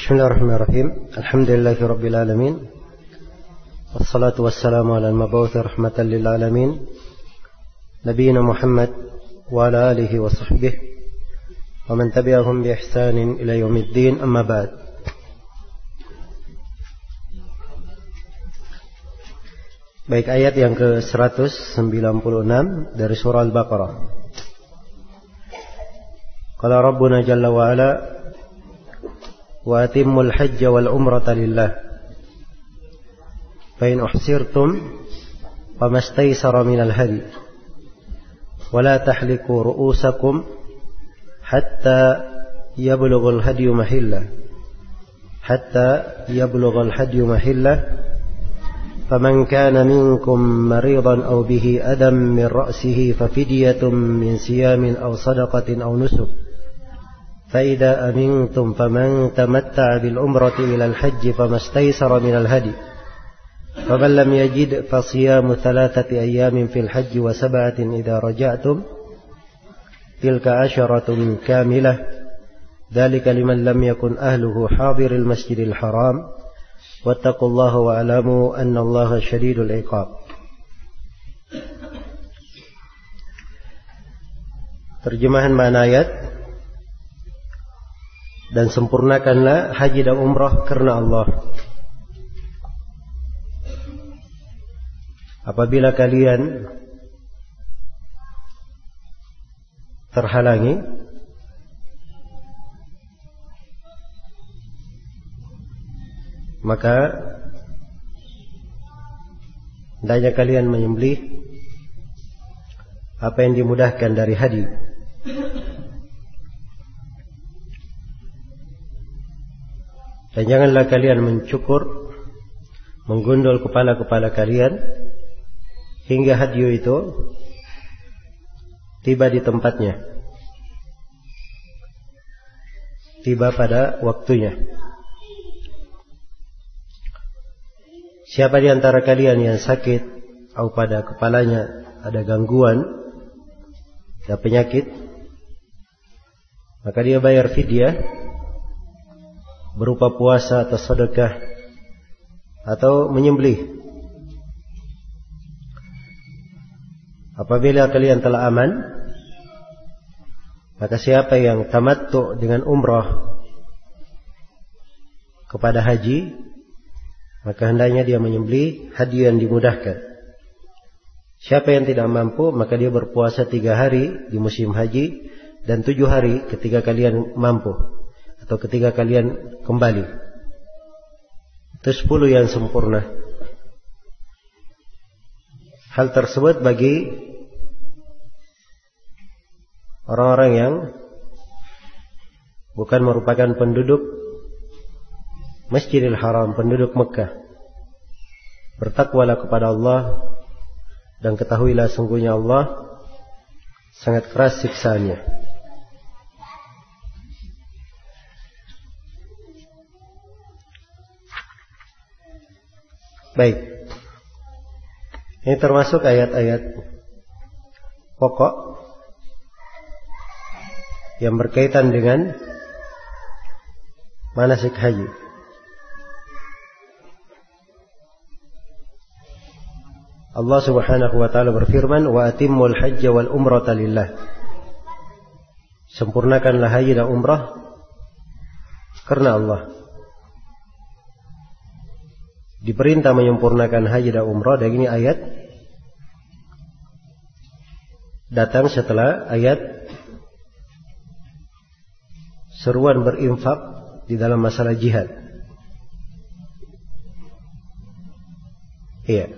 Bismillahirrahmanirrahim. Alhamdulillahi rabbil alamin. Wassalatu wassalamu ala al-mab'uts rahmatan lil alamin. Nabiyyina Muhammad wa ala alihi wa sahbihi wa man tabi'ahum bi ihsanin ila yaumiddin. Amma ba'd. Baik, ayat yang ke-196 dari surah Al-Baqarah. Qala Rabbuna jalla wa ala wa atimmul hajja wal umrata lillah fa in uhsirtum famastaysara minal hadi wa la tahliku ru'usakum hatta yablughal hadyu mahillah faman kana minkum maridan aw bihi adam min ra'sihi fafidyatun min siyamin aw sadaqatin aw nusuk فإذا أمنتم فمن تمتع بالعمرة إلى الحج فما استيسر من الهدي فمن لم يجد فصيام 3 أيام في الحج و7 إذا رجعتم تلك 10 كاملة ذلك لمن لم يكن أهله حاضر المسجد الحرام واتقوا الله واعلموا أن الله شديد العقاب. Terjemahan makna ayat. Dan sempurnakanlah haji dan umrah karena Allah. Apabila kalian terhalangi, maka hendaknya kalian menyembelih apa yang dimudahkan dari hadi. Dan janganlah kalian mencukur, menggundul kepala-kepala kalian hingga hadyu itu tiba di tempatnya, tiba pada waktunya. Siapa di antara kalian yang sakit atau pada kepalanya ada gangguan, ada penyakit, maka dia bayar fidyah berupa puasa atau sedekah atau menyembelih. Apabila kalian telah aman, maka siapa yang tamattu dengan umrah kepada haji, maka hendaknya dia menyembelih hadiah yang dimudahkan. Siapa yang tidak mampu, maka dia berpuasa 3 hari di musim haji dan 7 hari ketika kalian mampu atau ketika kalian kembali. Itu 10 yang sempurna. Hal tersebut bagi orang-orang yang bukan merupakan penduduk Masjidil Haram, penduduk Mekah. Bertakwalah kepada Allah dan ketahuilah sungguhnya Allah sangat keras siksaannya. Baik, ini termasuk ayat-ayat pokok yang berkaitan dengan manasik haji. Allah Subhanahu wa taala berfirman, "Wa atimmul hajja wal umrata lillah." Sempurnakanlah haji dan umrah karena Allah. Diperintah menyempurnakan haji dan umrah, dan ini ayat datang setelah ayat seruan berinfak di dalam masalah jihad. Iya.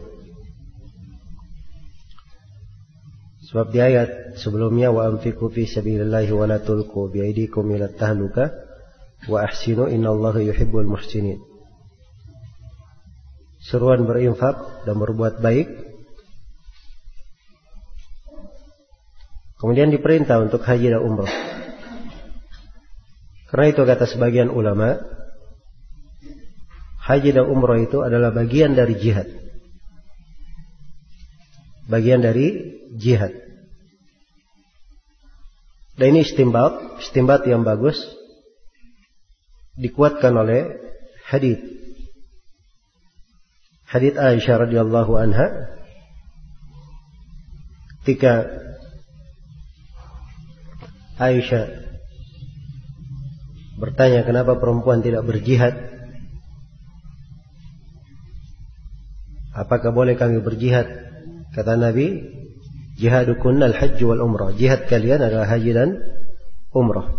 Sebab di ayat sebelumnya, wa anfiqu fi sabilillahi wa la tulqu bi aydikum ila tahluka wa ahsinu innallaha yuhibbul muhsinin. Seruan berinfak dan berbuat baik. Kemudian diperintah untuk haji dan umrah. Karena itu kata sebagian ulama, haji dan umrah itu adalah bagian dari jihad. Bagian dari jihad. Dan ini istimbat yang bagus dikuatkan oleh hadits Aisyah radhiyallahu anha ketika Aisyah bertanya kenapa perempuan tidak berjihad, apakah boleh kami berjihad? Kata Nabi, jihadukunna al-hajj wal umrah, jihad kalian adalah haji dan umrah.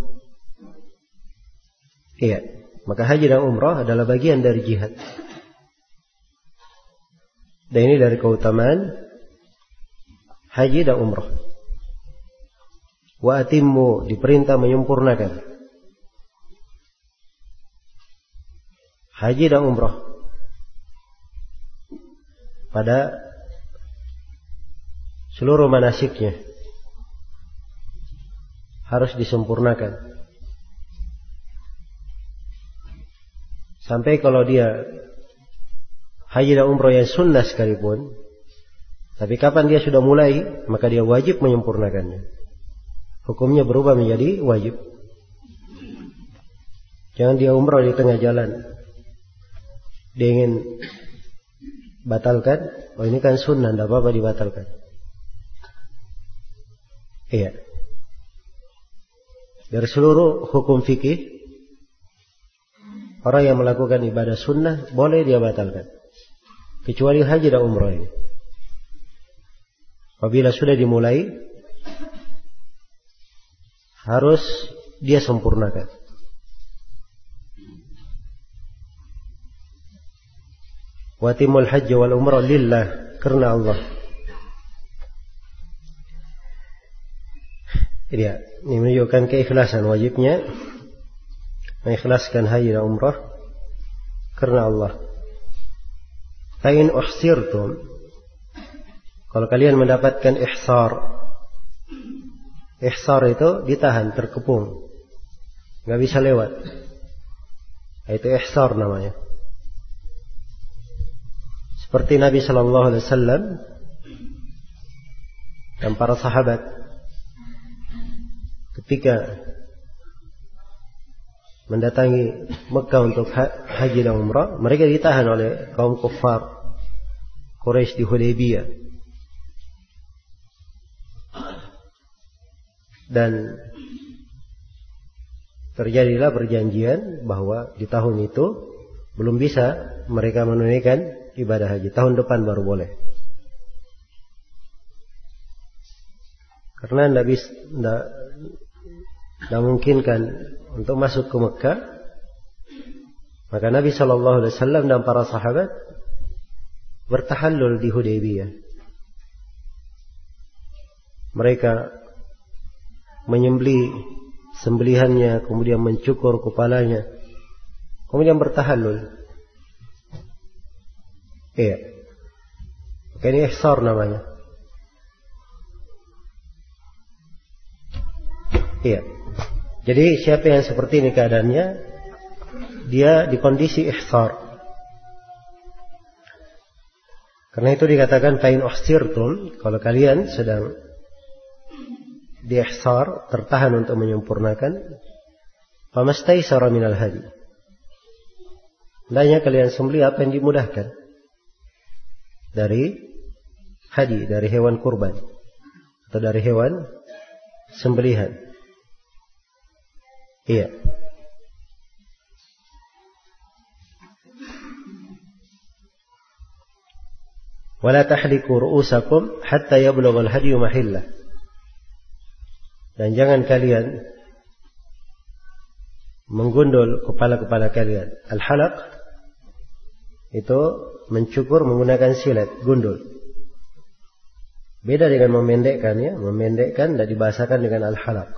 Iya, maka haji dan umrah adalah bagian dari jihad. Dan ini dari keutamaan haji dan umrah. Wa atimmu, diperintah menyempurnakan haji dan umrah pada seluruh manasiknya, harus disempurnakan. Sampai kalau dia haji dan umrah yang sunnah sekalipun, tapi kapan dia sudah mulai, maka dia wajib menyempurnakannya. Hukumnya berubah menjadi wajib. Jangan dia umrah di tengah jalan, dia ingin batalkan, oh ini kan sunnah, tidak apa-apa dibatalkan. Iya. Dari seluruh hukum fikih, orang yang melakukan ibadah sunnah boleh dia batalkan, kecuali haji dan umrah ini. Apabila sudah dimulai, harus dia sempurnakan. Watimul hajj wal umrah lillah, karena Allah. Ini menunjukkan keikhlasan, wajibnya mengikhlaskan haji dan umrah karena Allah. Fa'in uhsirtum, kalau kalian mendapatkan ihsar itu ditahan, terkepung, nggak bisa lewat, itu ihsar namanya. Seperti Nabi Sallallahu Alaihi Wasallam dan para sahabat ketika mendatangi Mekah untuk haji dan umrah, mereka ditahan oleh kaum kuffar Quraisy di Hudaybiyah. Dan terjadilah perjanjian bahwa di tahun itu belum bisa mereka menunaikan ibadah haji, tahun depan baru boleh. Karena tidak mungkinkan untuk masuk ke Mekah, maka Nabi Sallallahu Alaihi Wasallam dan para sahabat bertahallul di Hudaybiyah. Mereka menyembelih sembelihannya, kemudian mencukur kepalanya, kemudian bertahallul. Iya, ini ihsar namanya. Iya. Jadi siapa yang seperti ini keadaannya, dia di kondisi ihsar. Karena itu dikatakan fa'in uhsirtum, kalau kalian sedang di ihsar, tertahan untuk menyempurnakan, famastaysara minal hadi, hendaknya kalian sembelih apa yang dimudahkan dari hadi, dari hewan kurban atau dari hewan sembelihan. Iya. Wala tahliku ru'usakum hatta yablugha al-hadyu mahillah. Dan jangan kalian menggundul kepala-kepala kalian. Al-halaq itu mencukur menggunakan silet, gundul. Beda dengan memendekkan, ya. Memendekkan dan dibahasakan dengan al-halaq,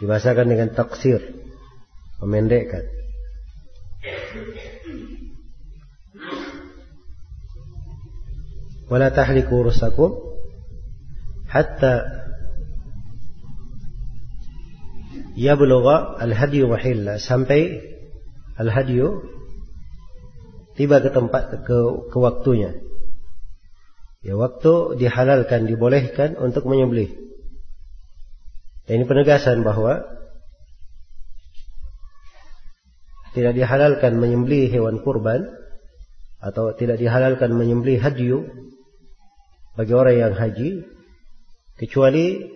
dibahasakan dengan taksir, memendekkan. Wala tahliku rusakum hatta yablugha al-hadyu mahillah, sampai al-hadyu tiba ke tempat, ke waktunya. Ya, waktu dihalalkan, dibolehkan untuk menyembelih. Dan ini penegasan bahwa tidak dihalalkan menyembelih hewan kurban atau tidak dihalalkan menyembelih hadyu bagi orang yang haji kecuali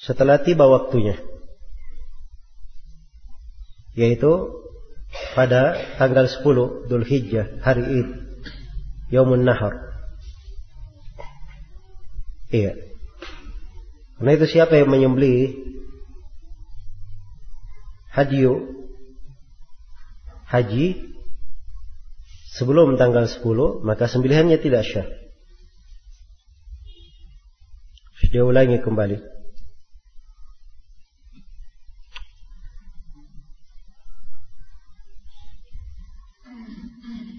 setelah tiba waktunya, yaitu pada tanggal 10 Dzulhijjah, hari Id, Yaumun Nahar. Iya. Karena itu siapa yang menyembelih hadyu haji sebelum tanggal 10, maka sembelihannya tidak syah. Dia ulangi kembali.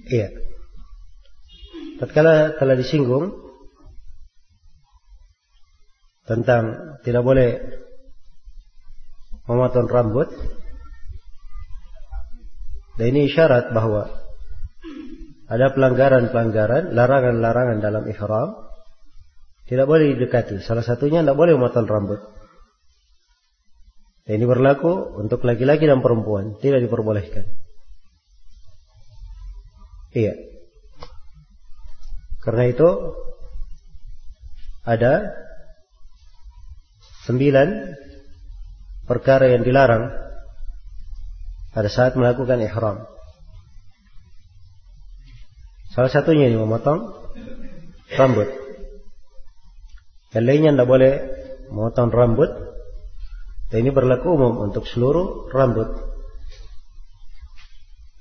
Iya. Tatkala telah disinggung tentang tidak boleh memotong rambut, dan ini isyarat bahwa ada pelanggaran-pelanggaran, larangan-larangan dalam ihram, tidak boleh didekati. Salah satunya tidak boleh memotong rambut. Dan ini berlaku untuk laki-laki dan perempuan, tidak diperbolehkan. Iya. Karena itu ada 9 perkara yang dilarang pada saat melakukan ihram. Salah satunya ini memotong rambut. Yang lainnya tidak boleh memotong rambut. Dan ini berlaku umum untuk seluruh rambut.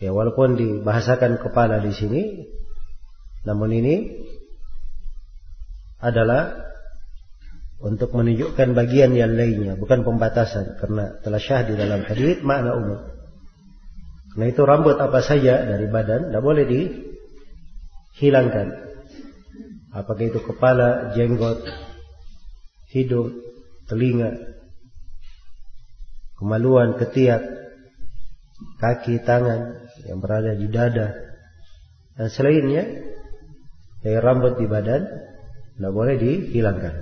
Ya, walaupun dibahasakan kepala di sini, namun ini adalah untuk menunjukkan bagian yang lainnya, bukan pembatasan, karena telah syah di dalam hadits makna umum. Karena itu rambut apa saja dari badan tidak boleh dihilangkan. Apakah itu kepala, jenggot, hidung, telinga, kemaluan, ketiak, kaki, tangan yang berada di dada, dan selainnya dari rambut di badan tidak boleh dihilangkan.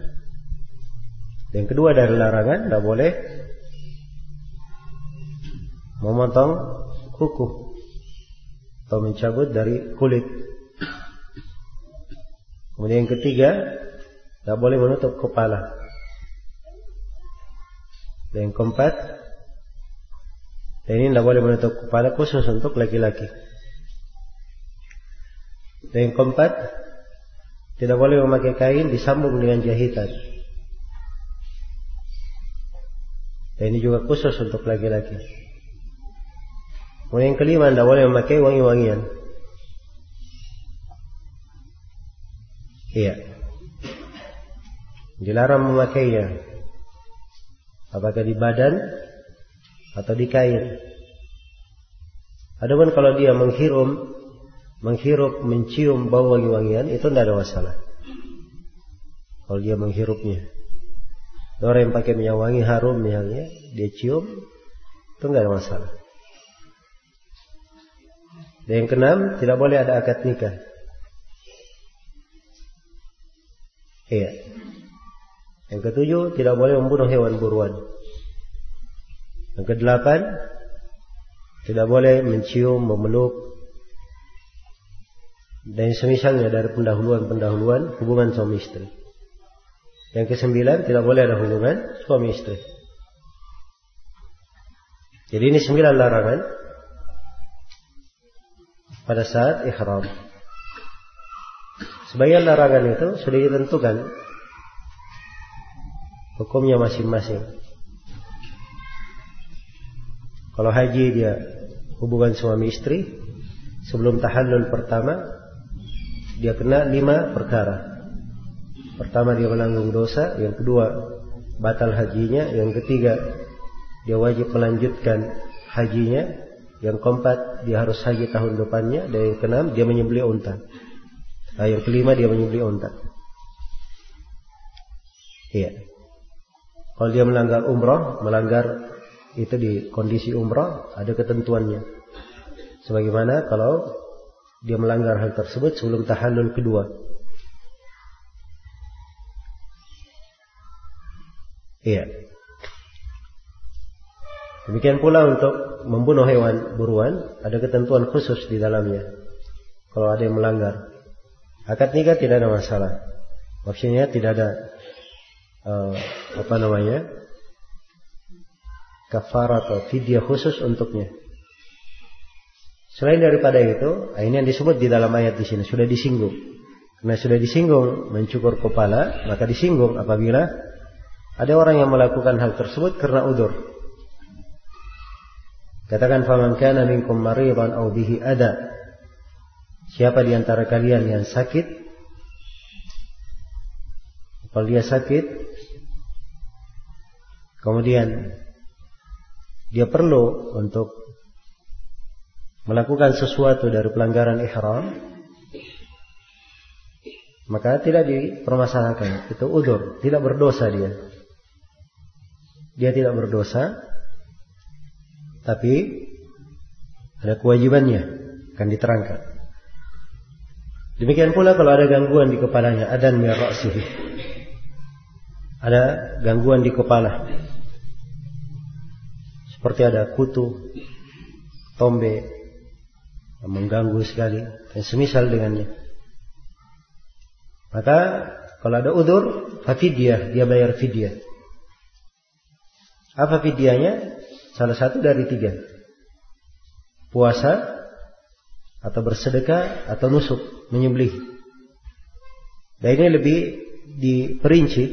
Yang kedua dari larangan, tidak boleh memotong kuku atau mencabut dari kulit. Kemudian yang ketiga, tidak boleh menutup kepala. Dan yang keempat, dan ini tidak boleh menutup kepala khusus untuk laki-laki. Dan yang keempat, tidak boleh memakai kain disambung dengan jahitan. Dan ini juga khusus untuk laki-laki. Kemudian yang kelima, tidak boleh memakai wangi-wangian. Iya. Dilarang memakainya. Apakah di badan atau di kain. Adapun kalau dia menghirup, mencium bau wangi-wangian, itu tidak ada masalah. Kalau dia menghirupnya, orang yang pakai minyak wangi harum misalnya, dia cium, itu tidak ada masalah. Dan yang keenam, tidak boleh ada akad nikah. Iya. Yang ketujuh, tidak boleh membunuh hewan buruan. Yang kedelapan, tidak boleh mencium, memeluk, dan semisalnya dari pendahuluan hubungan suami istri. Yang kesembilan, tidak boleh ada hubungan suami istri. Jadi ini 9 larangan pada saat ihram. Sebagian larangan itu sudah ditentukan hukumnya masing-masing. Kalau haji dia hubungan suami istri, sebelum tahallul pertama dia kena 5 perkara. Pertama, dia menanggung dosa. Yang kedua, batal hajinya. Yang ketiga, dia wajib melanjutkan hajinya. Yang keempat, dia harus haji tahun depannya. Dan yang keenam, dia menyembelih unta. Yang kelima, dia menyembelih unta. Iya. Kalau dia melanggar umrah, melanggar itu di kondisi umrah, ada ketentuannya. Sebagaimana kalau dia melanggar hal tersebut sebelum tahallul kedua. Iya. Demikian pula untuk membunuh hewan buruan, ada ketentuan khusus di dalamnya. Kalau ada yang melanggar, akad nikah tidak ada masalah. Maksudnya tidak ada kafarat atau fidyah khusus untuknya. Selain daripada itu, ini yang disebut di dalam ayat di sini sudah disinggung. Karena sudah disinggung mencukur kepala, maka disinggung apabila ada orang yang melakukan hal tersebut karena udzur. Katakan faman kana minkum maridan aw bihi adha. Siapa di antara kalian yang sakit? Kalau dia sakit, kemudian dia perlu untuk melakukan sesuatu dari pelanggaran ihram, maka tidak dipermasalahkan. Itu udzur, tidak berdosa dia. Dia tidak berdosa, tapi ada kewajibannya, akan diterangkan. Demikian pula kalau ada gangguan di kepalanya, adan min ra'sihi. Ada gangguan di kepala. Seperti ada kutu, tombe, mengganggu sekali, dan semisal dengannya. Maka kalau ada udzur, fafidyah, dia bayar fidyah. Apa fidyahnya? Salah satu dari 3. Puasa, atau bersedekah, atau nusuk, menyembelih. Dan ini lebih diperinci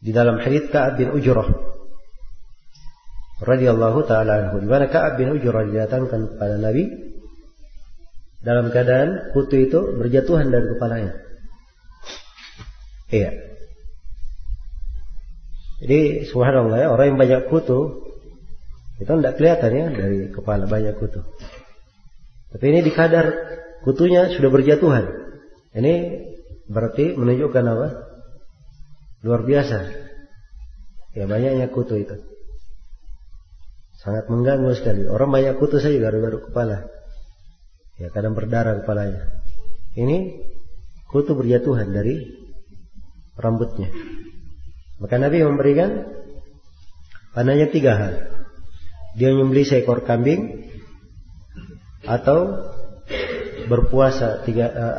di dalam hadits Ka'ab bin Ujrah radhiyallahu taala anhu. Di mana Ka'ab bin Ujrah didatangkan kepada Nabi dalam keadaan kutu itu berjatuhan dari kepalanya. Iya. Jadi subhanallah ya, orang yang banyak kutu itu tidak kelihatan ya dari kepala banyak kutu. Tapi ini di kadar kutunya sudah berjatuhan. Ini berarti menunjukkan apa? Luar biasa. Ya banyaknya kutu itu. Sangat mengganggu sekali. Orang banyak kutu saja garu-garu kepala. Ya kadang berdarah kepalanya. Ini kutu berjatuhan dari rambutnya. Maka Nabi memberikan panahnya 3 hal. Dia menyembelih seekor kambing, atau berpuasa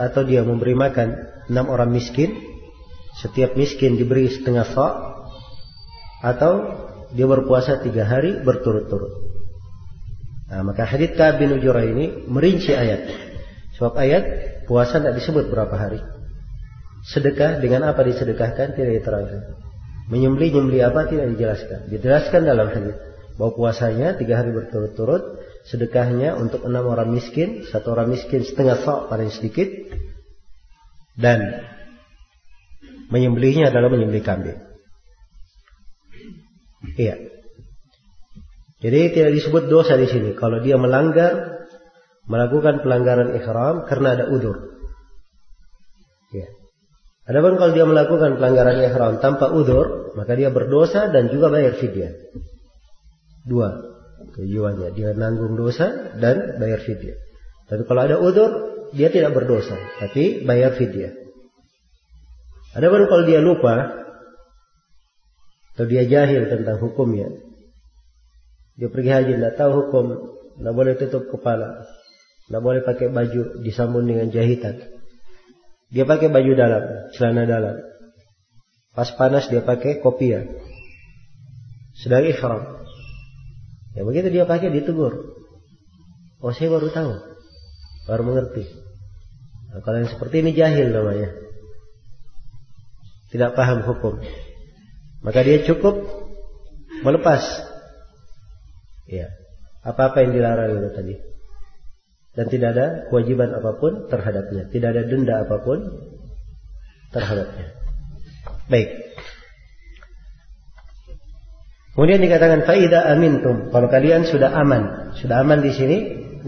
atau dia memberi makan 6 orang miskin, setiap miskin diberi setengah sa', atau dia berpuasa 3 hari berturut-turut. Nah, maka hadits Ka'ab bin Ujrah ini merinci ayat. Sebab ayat puasa tidak disebut berapa hari. Sedekah dengan apa disedekahkan tidak diterangkan. Menyembelih apa tidak dijelaskan. Dijelaskan dalam hadits bahwa puasanya 3 hari berturut-turut, sedekahnya untuk 6 orang miskin, 1 orang miskin setengah sa' paling sedikit, dan menyembelihnya adalah menyembelih kambing. Iya. Jadi tidak disebut dosa di sini kalau dia melakukan pelanggaran ihram karena ada udzur. Iya. Adapun kalau dia melakukan pelanggaran ihram tanpa udzur, maka dia berdosa dan juga bayar fidyah. 2 tujuannya, dia nanggung dosa dan bayar fidyah. Tapi kalau ada udzur, dia tidak berdosa, tapi bayar fidyah. Adapun kalau dia lupa atau dia jahil tentang hukumnya, dia pergi haji tidak tahu hukum, tidak boleh tutup kepala, tidak boleh pakai baju disambung dengan jahitan. Dia pakai baju dalam, celana dalam. Pas panas dia pakai kopiah, sedang ihram. Ya begitu dia pakai ditegur. Oh saya baru tahu, baru mengerti. Nah, kalau yang seperti ini jahil namanya, tidak paham hukum. Maka dia cukup melepas, ya, apa-apa yang dilarang itu tadi, dan tidak ada kewajiban apapun terhadapnya, tidak ada denda apapun terhadapnya. Baik. Kemudian dikatakan faida amintum, kalau kalian sudah aman. Sudah aman di sini,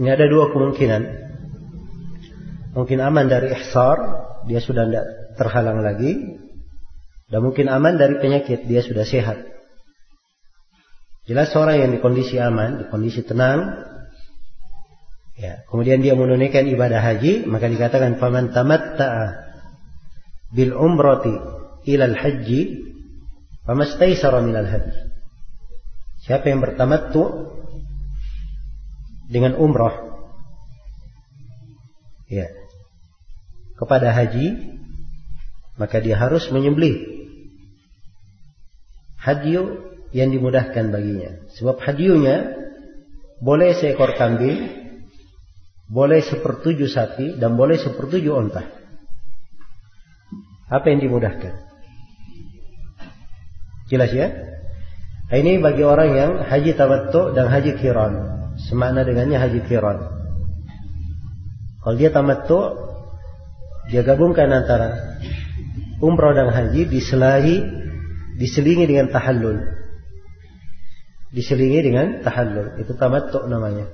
ini ada 2 kemungkinan. Mungkin aman dari ihsar, dia sudah tidak terhalang lagi, dan mungkin aman dari penyakit, dia sudah sehat. Jelas seorang yang di kondisi aman, di kondisi tenang, ya, kemudian dia menunaikan ibadah haji, maka dikatakan faman tamatta'a bil umrati ilal haji famastaysara minal haji. Siapa yang bertamattu dengan umrah, ya, kepada haji, maka dia harus menyembelih hadyu yang dimudahkan baginya. Sebab hadyunya boleh seekor kambing, boleh 1/7 sapi, dan boleh 1/7 onta. Apa yang dimudahkan? Jelas ya? Ini bagi orang yang haji tamattu dan haji qiran. Semakna dengannya haji qiran. Kalau dia tamattu, dia gabungkan antara umrah dan haji, diselingi dengan tahallul. Diselingi dengan tahallul. Itu tamattu namanya.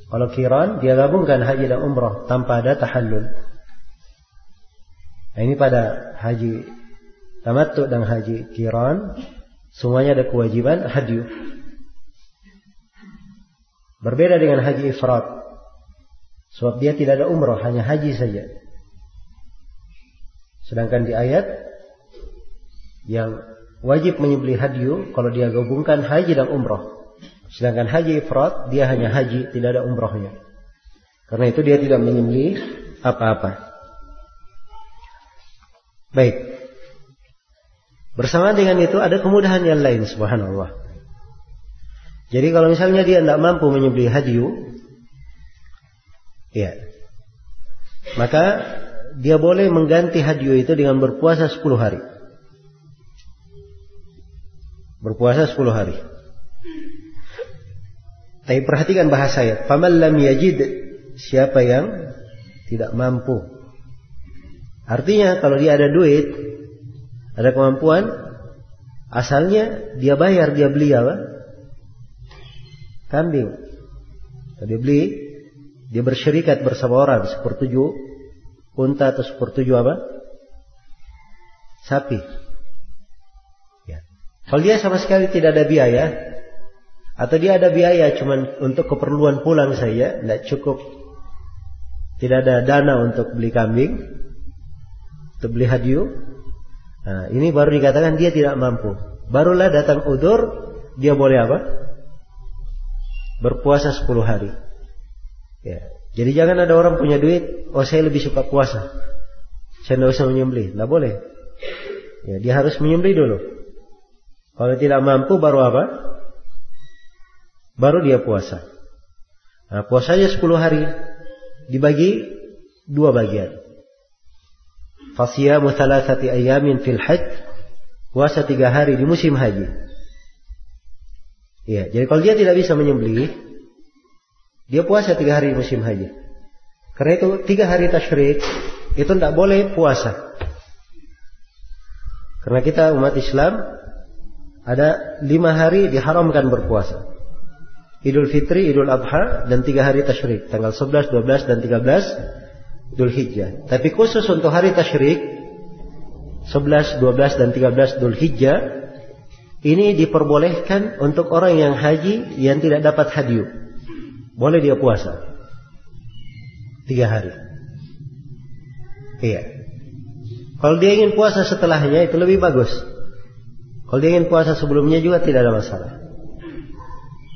Kalau qiran, dia gabungkan haji dan umrah tanpa ada tahallul. Nah, ini pada haji tamattu dan haji qiran, semuanya ada kewajiban hadyu. Berbeda dengan haji ifrat. Sebab dia tidak ada umrah, hanya haji saja. Sedangkan di ayat yang wajib menyembelih hadyu, kalau dia gabungkan haji dan umrah. Sedangkan haji ifrat, dia hanya haji, tidak ada umrahnya. Karena itu dia tidak menyembelih apa-apa. Baik. Bersama dengan itu ada kemudahan yang lain, subhanallah. Jadi kalau misalnya dia tidak mampu menyembelih hadyu, ya, maka dia boleh mengganti hadyu itu dengan berpuasa 10 hari. Berpuasa 10 hari. Tapi perhatikan bahasa ayat. Faman lam yajid, siapa yang tidak mampu. Artinya kalau dia ada duit, ada kemampuan, asalnya dia bayar, dia beli apa? Kambing. Kalau dia beli, dia bersyarikat bersama orang 1/7 unta atau 1/7 apa? Sapi. Ya. Kalau dia sama sekali tidak ada biaya, atau dia ada biaya cuman untuk keperluan pulang saja, tidak cukup, tidak ada dana untuk beli kambing, untuk beli hadyu, nah, ini baru dikatakan dia tidak mampu. Barulah datang udzur, dia boleh apa? Berpuasa 10 hari. Ya. Jadi jangan ada orang punya duit, oh saya lebih suka puasa, saya tidak usah menyembelih. Tidak boleh. Ya, dia harus menyembelih dulu. Kalau tidak mampu baru apa? Baru dia puasa. Nah, puasanya 10 hari dibagi 2 bagian. Fasiyamu 3 ayamin fil hajj, puasa 3 hari di musim haji. Ya, jadi kalau dia tidak bisa menyembelih, dia puasa 3 hari di musim haji. Karena itu 3 hari tasyrik itu tidak boleh puasa. Karena kita umat Islam ada 5 hari diharamkan berpuasa. Idul Fitri, Idul Adha, dan 3 hari tasyrik, tanggal 11, 12, dan 13 Dhul Hijjah. Tapi khusus untuk hari tasyrik 11, 12, dan 13 Dhul Hijjah, ini diperbolehkan untuk orang yang haji yang tidak dapat hadyu. Boleh dia puasa 3 hari. Iya. Kalau dia ingin puasa setelahnya itu lebih bagus. Kalau dia ingin puasa sebelumnya juga tidak ada masalah.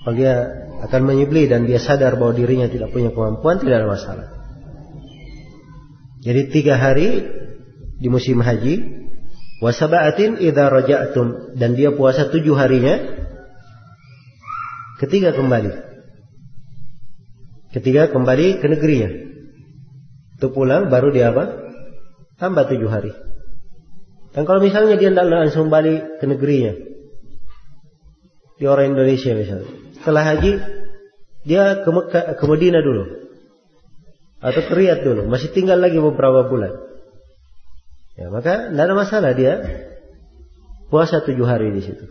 Kalau dia akan menyembelih dan dia sadar bahwa dirinya tidak punya kemampuan, tidak ada masalah. Jadi 3 hari di musim haji, wasaba'atin idza raja'tum, dan dia puasa 7 harinya ketika kembali ke negerinya. Itu pulang baru dia apa? Tambah 7 hari. Dan kalau misalnya dia tidak langsung balik ke negerinya, di orang Indonesia misalnya, setelah haji dia ke Madinah dulu atau ke Riyadh dulu, masih tinggal lagi beberapa bulan, ya maka tidak ada masalah dia puasa 7 hari di situ.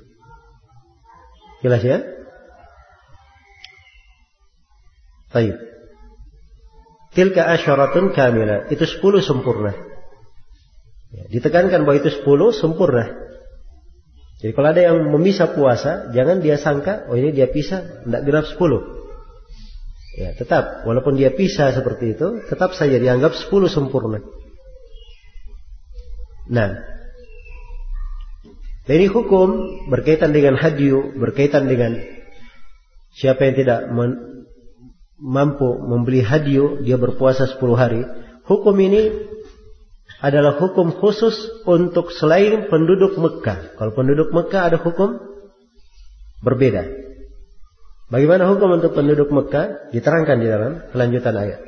Jelas ya? Baik. Tilka asyaratun kamilah, itu 10 sempurna. Ya, ditekankan bahwa itu 10 sempurna. Jadi kalau ada yang memisah puasa, jangan dia sangka, oh ini dia pisah, tidak genap 10. Ya, tetap, walaupun dia pisah seperti itu, tetap saja dianggap 10 sempurna. Nah, Dan ini hukum berkaitan dengan hadyu, berkaitan dengan siapa yang tidak mampu membeli hadyu, dia berpuasa 10 hari. Hukum ini adalah hukum khusus untuk selain penduduk Mekah. Kalau penduduk Mekah ada hukum berbeda. Bagaimana hukum untuk penduduk Mekah? Diterangkan di dalam kelanjutan ayat.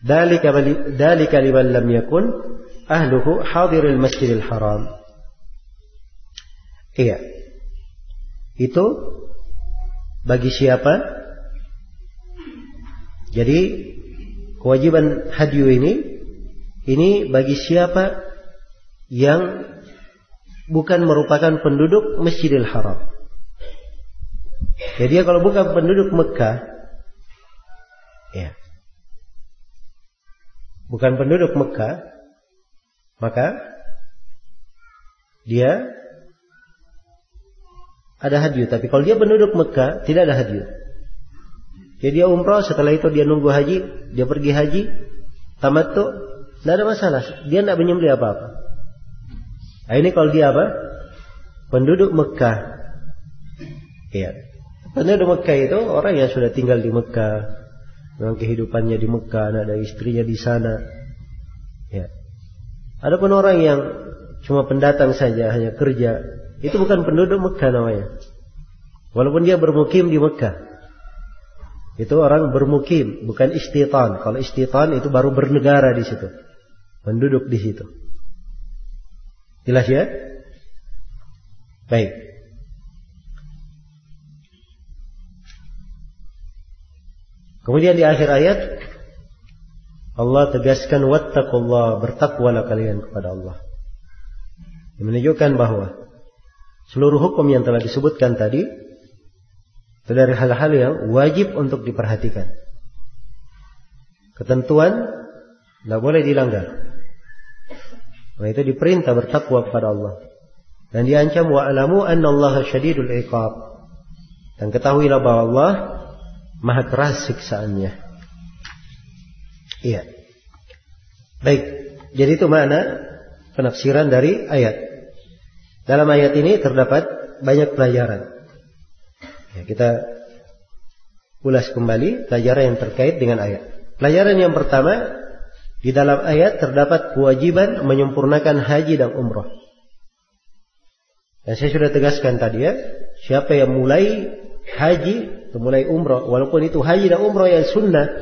Dzalika liman lam yakun ahluhu hadiril masjidil haram. Iya. Itu bagi siapa? Jadi kewajiban hadyu ini bagi siapa yang bukan merupakan penduduk Masjidil Haram. Jadi kalau bukan penduduk Mekah, ya, bukan penduduk Mekah, maka dia ada hadyu. Tapi kalau dia penduduk Mekah, tidak ada hadyu. Jadi dia umrah, setelah itu dia nunggu haji, dia pergi haji, tamattu, tidak ada masalah. Dia tidak menyembelih apa-apa. Nah, ini kalau dia apa? Penduduk Mekah. Ya. Penduduk Mekah itu orang yang sudah tinggal di Mekah, dengan kehidupannya di Mekah, ada istrinya di sana. Ya. Adapun orang yang cuma pendatang saja, hanya kerja, itu bukan penduduk Mekah namanya. Walaupun dia bermukim di Mekah. Itu orang bermukim, bukan istitan. Kalau istitan itu baru bernegara di situ. Penduduk di situ. Jelas ya? Baik. Kemudian di akhir ayat Allah tegaskan wattaqullah, bertakwalah kalian kepada Allah. Yang menunjukkan bahwa seluruh hukum yang telah disebutkan tadi itu dari hal-hal yang wajib untuk diperhatikan. Ketentuan tidak boleh dilanggar. Nah, itu diperintah bertakwa kepada Allah. Dan diancam wa'alamu annallaha syadidul iqab. Dan ketahuilah bahwa Allah maha keras siksaannya. Iya. Baik. Jadi itu makna penafsiran dari ayat. Dalam ayat ini terdapat banyak pelajaran. Ya, kita ulas kembali pelajaran yang terkait dengan ayat. Pelajaran yang pertama, di dalam ayat terdapat kewajiban menyempurnakan haji dan umrah. Dan saya sudah tegaskan tadi ya, siapa yang mulai haji atau mulai umrah, walaupun itu haji dan umrah yang sunnah,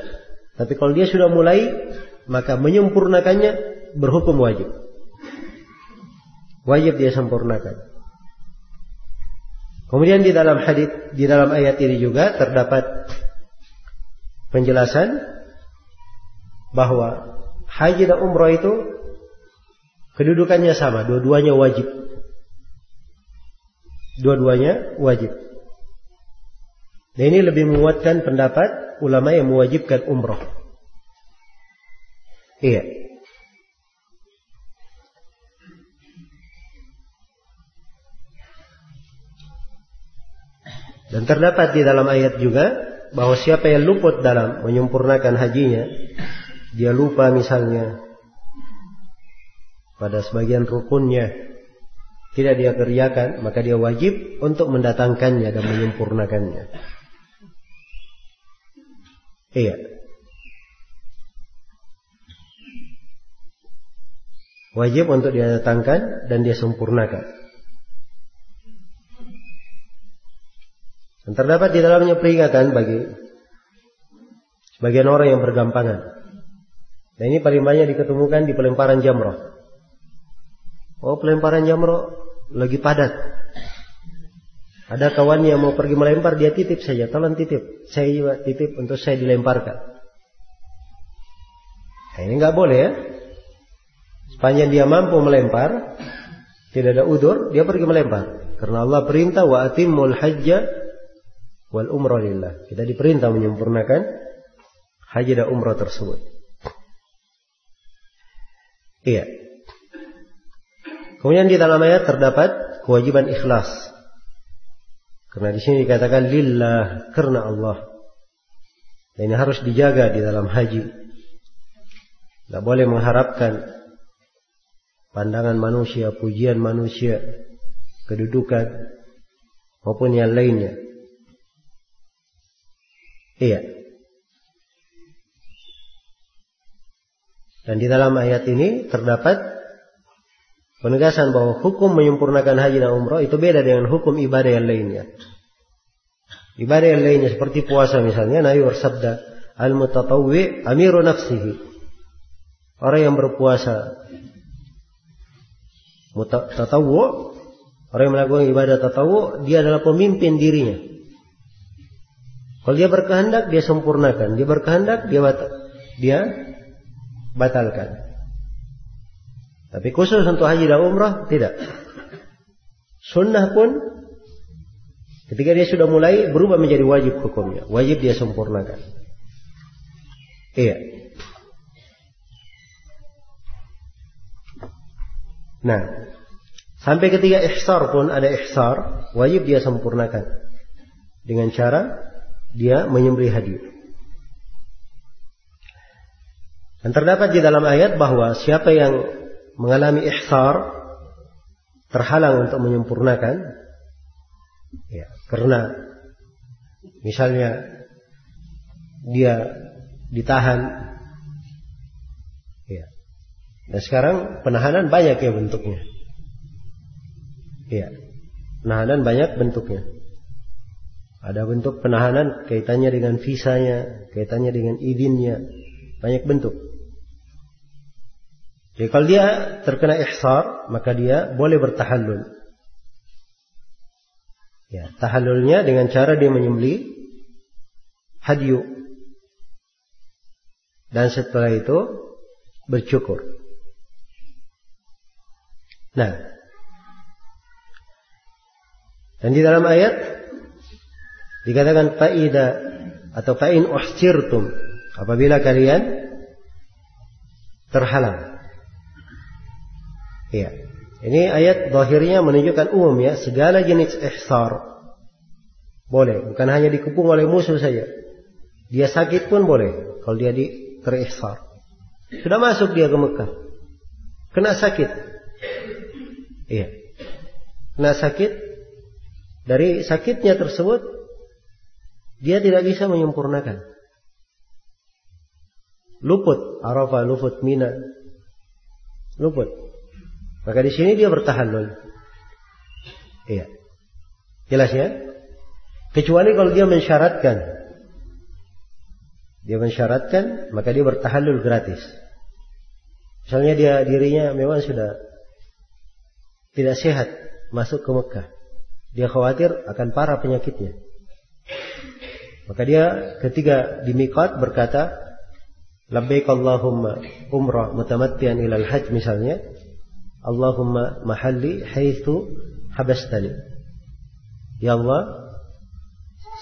tapi kalau dia sudah mulai, maka menyempurnakannya berhukum wajib. Wajib dia sempurnakan. Kemudian di dalam hadis, di dalam ayat ini juga terdapat penjelasan bahwa haji dan umrah itu kedudukannya sama, dua-duanya wajib. Dua-duanya wajib. Dan ini lebih menguatkan pendapat ulama yang mewajibkan umrah. Iya. Dan terdapat di dalam ayat juga bahwa siapa yang luput dalam menyempurnakan hajinya, dia lupa misalnya pada sebagian rukunnya, tidak dia kerjakan, maka dia wajib untuk mendatangkannya dan menyempurnakannya. Iya. Wajib untuk dia datangkan dan dia sempurnakan. Dan terdapat di dalamnya peringatan bagi sebagian orang yang bergampangan. Dan ini paling banyak diketemukan di pelemparan jamrah. Oh, pelemparan jamrah lagi padat. Ada kawan yang mau pergi melempar, dia titip saja, tolong titip. Saya juga titip untuk saya dilemparkan. Nah, ini nggak boleh ya. Sepanjang dia mampu melempar, tidak ada udzur, dia pergi melempar. Karena Allah perintah wa atimmul hajja wal umrah lillah. Kita diperintah menyempurnakan haji dan umrah tersebut. Iya. Kemudian di dalam ayat terdapat kewajiban ikhlas. Karena di sini dikatakan lillah, karena Allah. Dan ini harus dijaga di dalam haji. Tidak boleh mengharapkan pandangan manusia, pujian manusia. kedudukan, maupun yang lainnya. Iya. Dan di dalam ayat ini terdapat penegasan bahwa hukum menyempurnakan haji dan umrah itu beda dengan hukum ibadah yang lainnya. Ibadah yang lainnya seperti puasa misalnya, Nabi bersabda, al-mutatawwi' amiru nafsihi. Orang yang berpuasa tatawwu', orang yang melakukan ibadah tatawwu', dia adalah pemimpin dirinya. Kalau dia berkehendak, dia sempurnakan. Dia berkehendak, dia batalkan. Tapi khusus untuk haji dan umrah tidak. Sunnah pun ketika dia sudah mulai berubah menjadi wajib hukumnya. Wajib dia sempurnakan. Iya. Nah, sampai ketika ihsar pun ada ihsar, wajib dia sempurnakan dengan cara dia menyembelih hadi. Dan terdapat di dalam ayat bahwa siapa yang mengalami ihsar terhalang untuk menyempurnakan, ya, karena misalnya dia ditahan, ya, dan sekarang penahanan banyak ya bentuknya, ya, penahanan banyak bentuknya. Ada bentuk penahanan kaitannya dengan visanya, kaitannya dengan izinnya, banyak bentuk. Jadi kalau dia terkena ihsar, maka dia boleh bertahallul. Ya, tahallulnya dengan cara dia menyembelih hadyu. Dan setelah itu bercukur. Nah, dan di dalam ayat dikatakan fa'ida atau fa'in uhsirtum, apabila kalian terhalang. Ya. Ini ayat zahirnya menunjukkan umum ya, segala jenis ihsar boleh, bukan hanya dikepung oleh musuh saja. Dia sakit pun boleh kalau dia terihsar. Sudah masuk dia ke Mekah, kena sakit. Iya. Kena sakit, dari sakitnya tersebut dia tidak bisa menyempurnakan. Luput Arafah, luput Mina, luput. Maka di sini dia bertahallul. Iya. Jelas ya? Kecuali kalau dia mensyaratkan. Dia mensyaratkan, maka dia bertahallul gratis. Misalnya dirinya memang sudah tidak sehat masuk ke Mekah. Dia khawatir akan parah penyakitnya. Maka dia ketika di miqat berkata, labbaik Allahumma umrah mutamattian ilal hajj misalnya, Allahumma mahalli haitsu habastani. Ya Allah,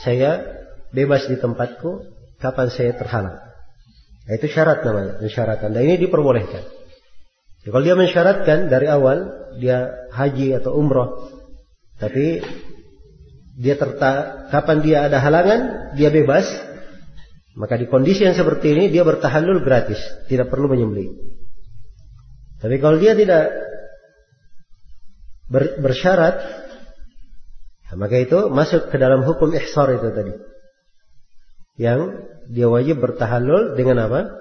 saya bebas di tempatku kapan saya terhalang. Nah, itu syarat namanya, mensyaratan. Dan ini diperbolehkan. Jadi, kalau dia mensyaratkan dari awal dia haji atau umrah, tapi dia kapan dia ada halangan, dia bebas, maka di kondisi yang seperti ini dia bertahallul gratis, tidak perlu menyembelih. Tapi kalau dia tidak bersyarat, maka itu masuk ke dalam hukum ihsar itu tadi, yang dia wajib bertahallul dengan apa?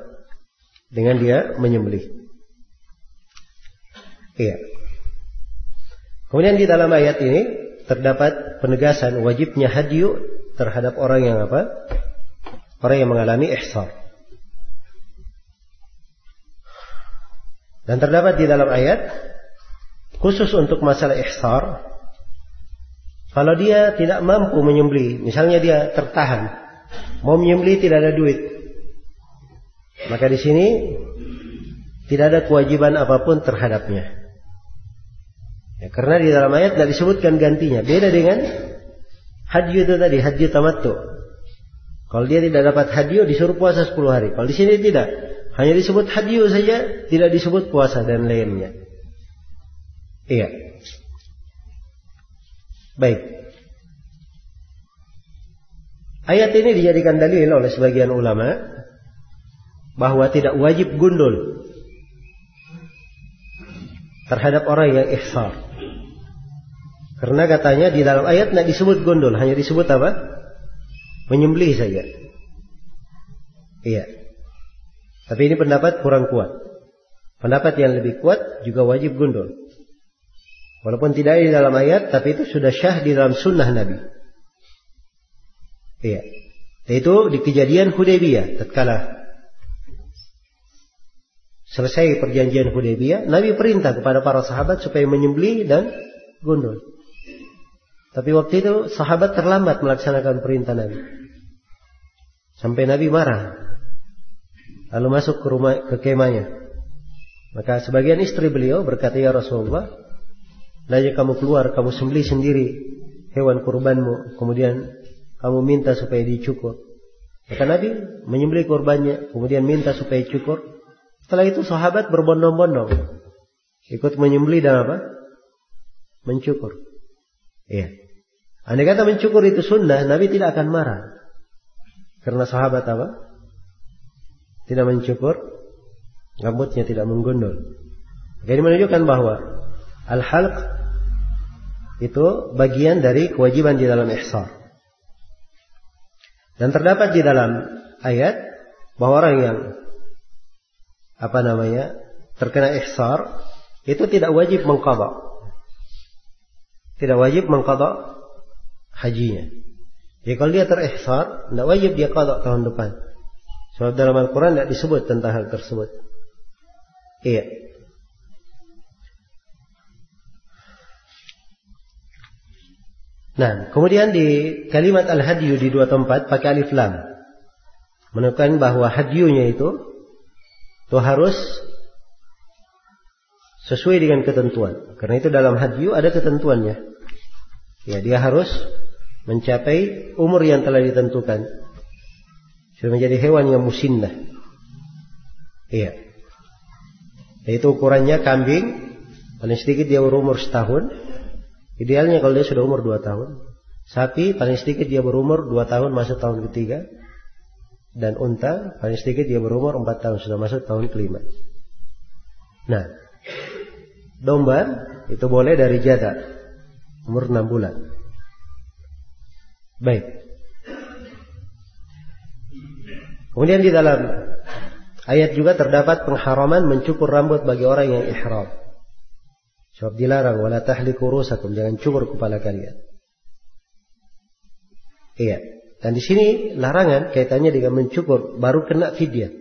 Dengan dia menyembelih. Iya. Kemudian di dalam ayat ini terdapat penegasan wajibnya hadyu terhadap orang yang apa? Orang yang mengalami ihsar. Dan terdapat di dalam ayat khusus untuk masalah ihsar, kalau dia tidak mampu menyembelih, misalnya dia tertahan, mau menyembelih tidak ada duit, maka di sini tidak ada kewajiban apapun terhadapnya. Ya, karena di dalam ayat tidak disebutkan gantinya. Beda dengan hadyu itu tadi, hadyu tamattu. Kalau dia tidak dapat hadyu disuruh puasa 10 hari. Kalau di sini tidak, hanya disebut hadyu saja, tidak disebut puasa dan lainnya. Iya. Baik. Ayat ini dijadikan dalil oleh sebagian ulama bahwa tidak wajib gundul terhadap orang yang ihsar. Karena katanya di dalam ayat tidak disebut gondol, hanya disebut apa? Menyembelih saja. Iya. Tapi ini pendapat kurang kuat. Pendapat yang lebih kuat juga wajib gondol. Walaupun tidak di dalam ayat, tapi itu sudah syah di dalam sunnah Nabi. Iya. Itu di kejadian Hudaybiyah. Tatkala selesai perjanjian Hudaybiyah, Nabi perintah kepada para sahabat supaya menyembelih dan gondol. Tapi waktu itu sahabat terlambat melaksanakan perintah Nabi. Sampai Nabi marah. Lalu masuk ke kemahnya. Maka sebagian istri beliau berkata, ya Rasulullah, hendaknya kamu keluar, kamu sembelih sendiri hewan kurbanmu, kemudian kamu minta supaya dicukur. Maka Nabi menyembelih kurbannya, kemudian minta supaya cukur. Setelah itu sahabat berbondong-bondong ikut menyembelih dan apa? Mencukur. Iya. Andai kata mencukur itu sunnah, Nabi tidak akan marah. Karena sahabat apa? Tidak mencukur, rambutnya tidak menggondol. Jadi menunjukkan bahwa al-halq itu bagian dari kewajiban di dalam ihsar. Dan terdapat di dalam ayat bahwa orang yang terkena ihsar itu tidak wajib mengqadha. Tidak wajib mengqadha hajinya. Jadi kalau dia terihsar, tidak wajib dia qadha tahun depan. Sebab dalam Al-Quran tidak disebut tentang hal tersebut. Iya. Nah, kemudian di kalimat al-hadyu di dua tempat pakai alif lam, menunjukkan bahwa hadyunya itu harus sesuai dengan ketentuan. Karena itu dalam hadyu ada ketentuannya. Ya, dia harus mencapai umur yang telah ditentukan. Sudah menjadi hewan yang musinnah. Iya. Yaitu ukurannya kambing, paling sedikit dia berumur setahun. Idealnya kalau dia sudah umur 2 tahun. Sapi paling sedikit dia berumur 2 tahun masuk tahun ketiga. Dan unta paling sedikit dia berumur 4 tahun sudah masuk tahun kelima. Nah, domba itu boleh dari jada umur 6 bulan. Baik. Kemudian di dalam ayat juga terdapat pengharaman mencukur rambut bagi orang yang ihram. Sebab dilarang, wala tahliku rusakum, jangan cukur kepala kalian. Iya. Dan di sini larangan kaitannya dengan mencukur baru kena fidyah.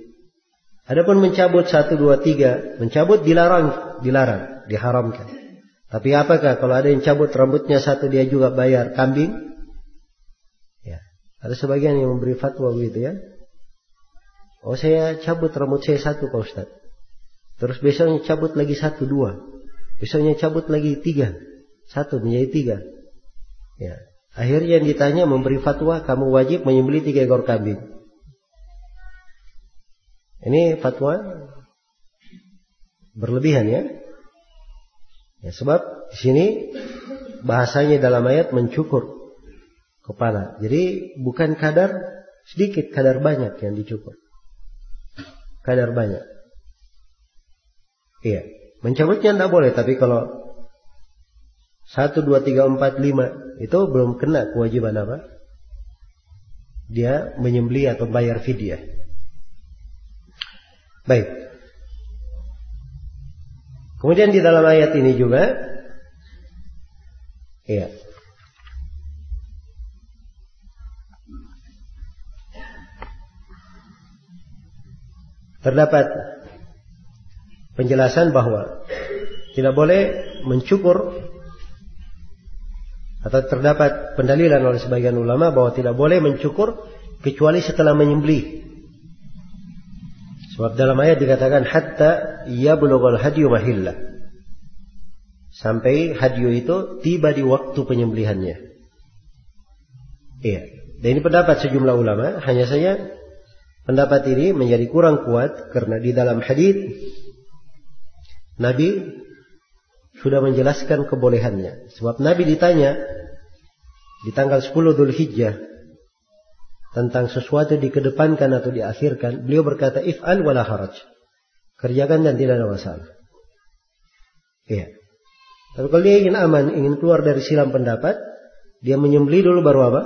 Adapun mencabut 1, 2, 3, mencabut dilarang, diharamkan. Tapi apakah kalau ada yang cabut rambutnya 1 dia juga bayar kambing? Ya. Ada sebagian yang memberi fatwa begitu ya. Oh, saya cabut rambut saya 1 Pak Ustaz. Terus besoknya cabut lagi 1, 2. Besoknya cabut lagi 3. 1 menjadi 3. Ya. Akhirnya yang ditanya memberi fatwa, kamu wajib menyembelih 3 ekor kambing. Ini fatwa berlebihan ya. Ya, sebab di sini bahasanya dalam ayat mencukur kepala. Jadi bukan kadar sedikit, kadar banyak yang dicukur. Kadar banyak. Iya. Mencabutnya tidak boleh, tapi kalau 1, 2, 3, 4, 5 itu belum kena kewajiban apa? Dia menyembelih atau bayar fidyah. Baik. Kemudian di dalam ayat ini juga, iya, terdapat penjelasan bahwa tidak boleh mencukur, atau terdapat pendalilan oleh sebagian ulama bahwa tidak boleh mencukur kecuali setelah menyembelih. Sebab dalam ayat dikatakan hatta yablughal hadyu mahillah, sampai hadyu itu tiba di waktu penyembelihannya. Iya. Dan ini pendapat sejumlah ulama, hanya saja pendapat ini menjadi kurang kuat karena di dalam hadits Nabi sudah menjelaskan kebolehannya. Sebab Nabi ditanya di tanggal 10 Dzulhijjah tentang sesuatu dikedepankan atau diakhirkan, beliau berkata if'al wala haraj, kerjakan dan tidak ada masalah. Iya. Tapi kalau dia ingin aman, ingin keluar dari silam pendapat, dia menyembelih dulu baru apa?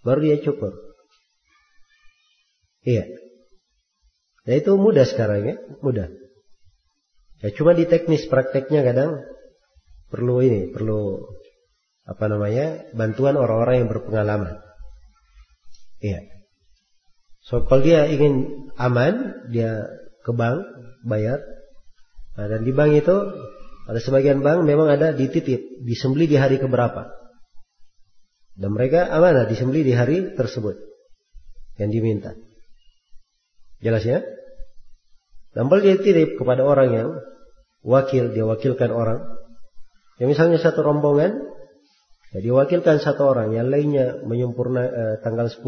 Baru dia cukur. Iya. Nah itu mudah sekarang ya, mudah. Ya cuma di teknis prakteknya kadang perlu bantuan orang-orang yang berpengalaman. Iya. So kalau dia ingin aman, dia ke bank bayar. Nah, dan di bank itu ada sebagian bank memang ada dititip, disembelih di hari keberapa. Dan mereka amanah disembelih di hari tersebut yang diminta. Jelas ya? Dan boleh dia titip kepada orang yang dia wakilkan orang. Ya misalnya satu rombongan, ya diwakilkan satu orang, yang lainnya tanggal 10,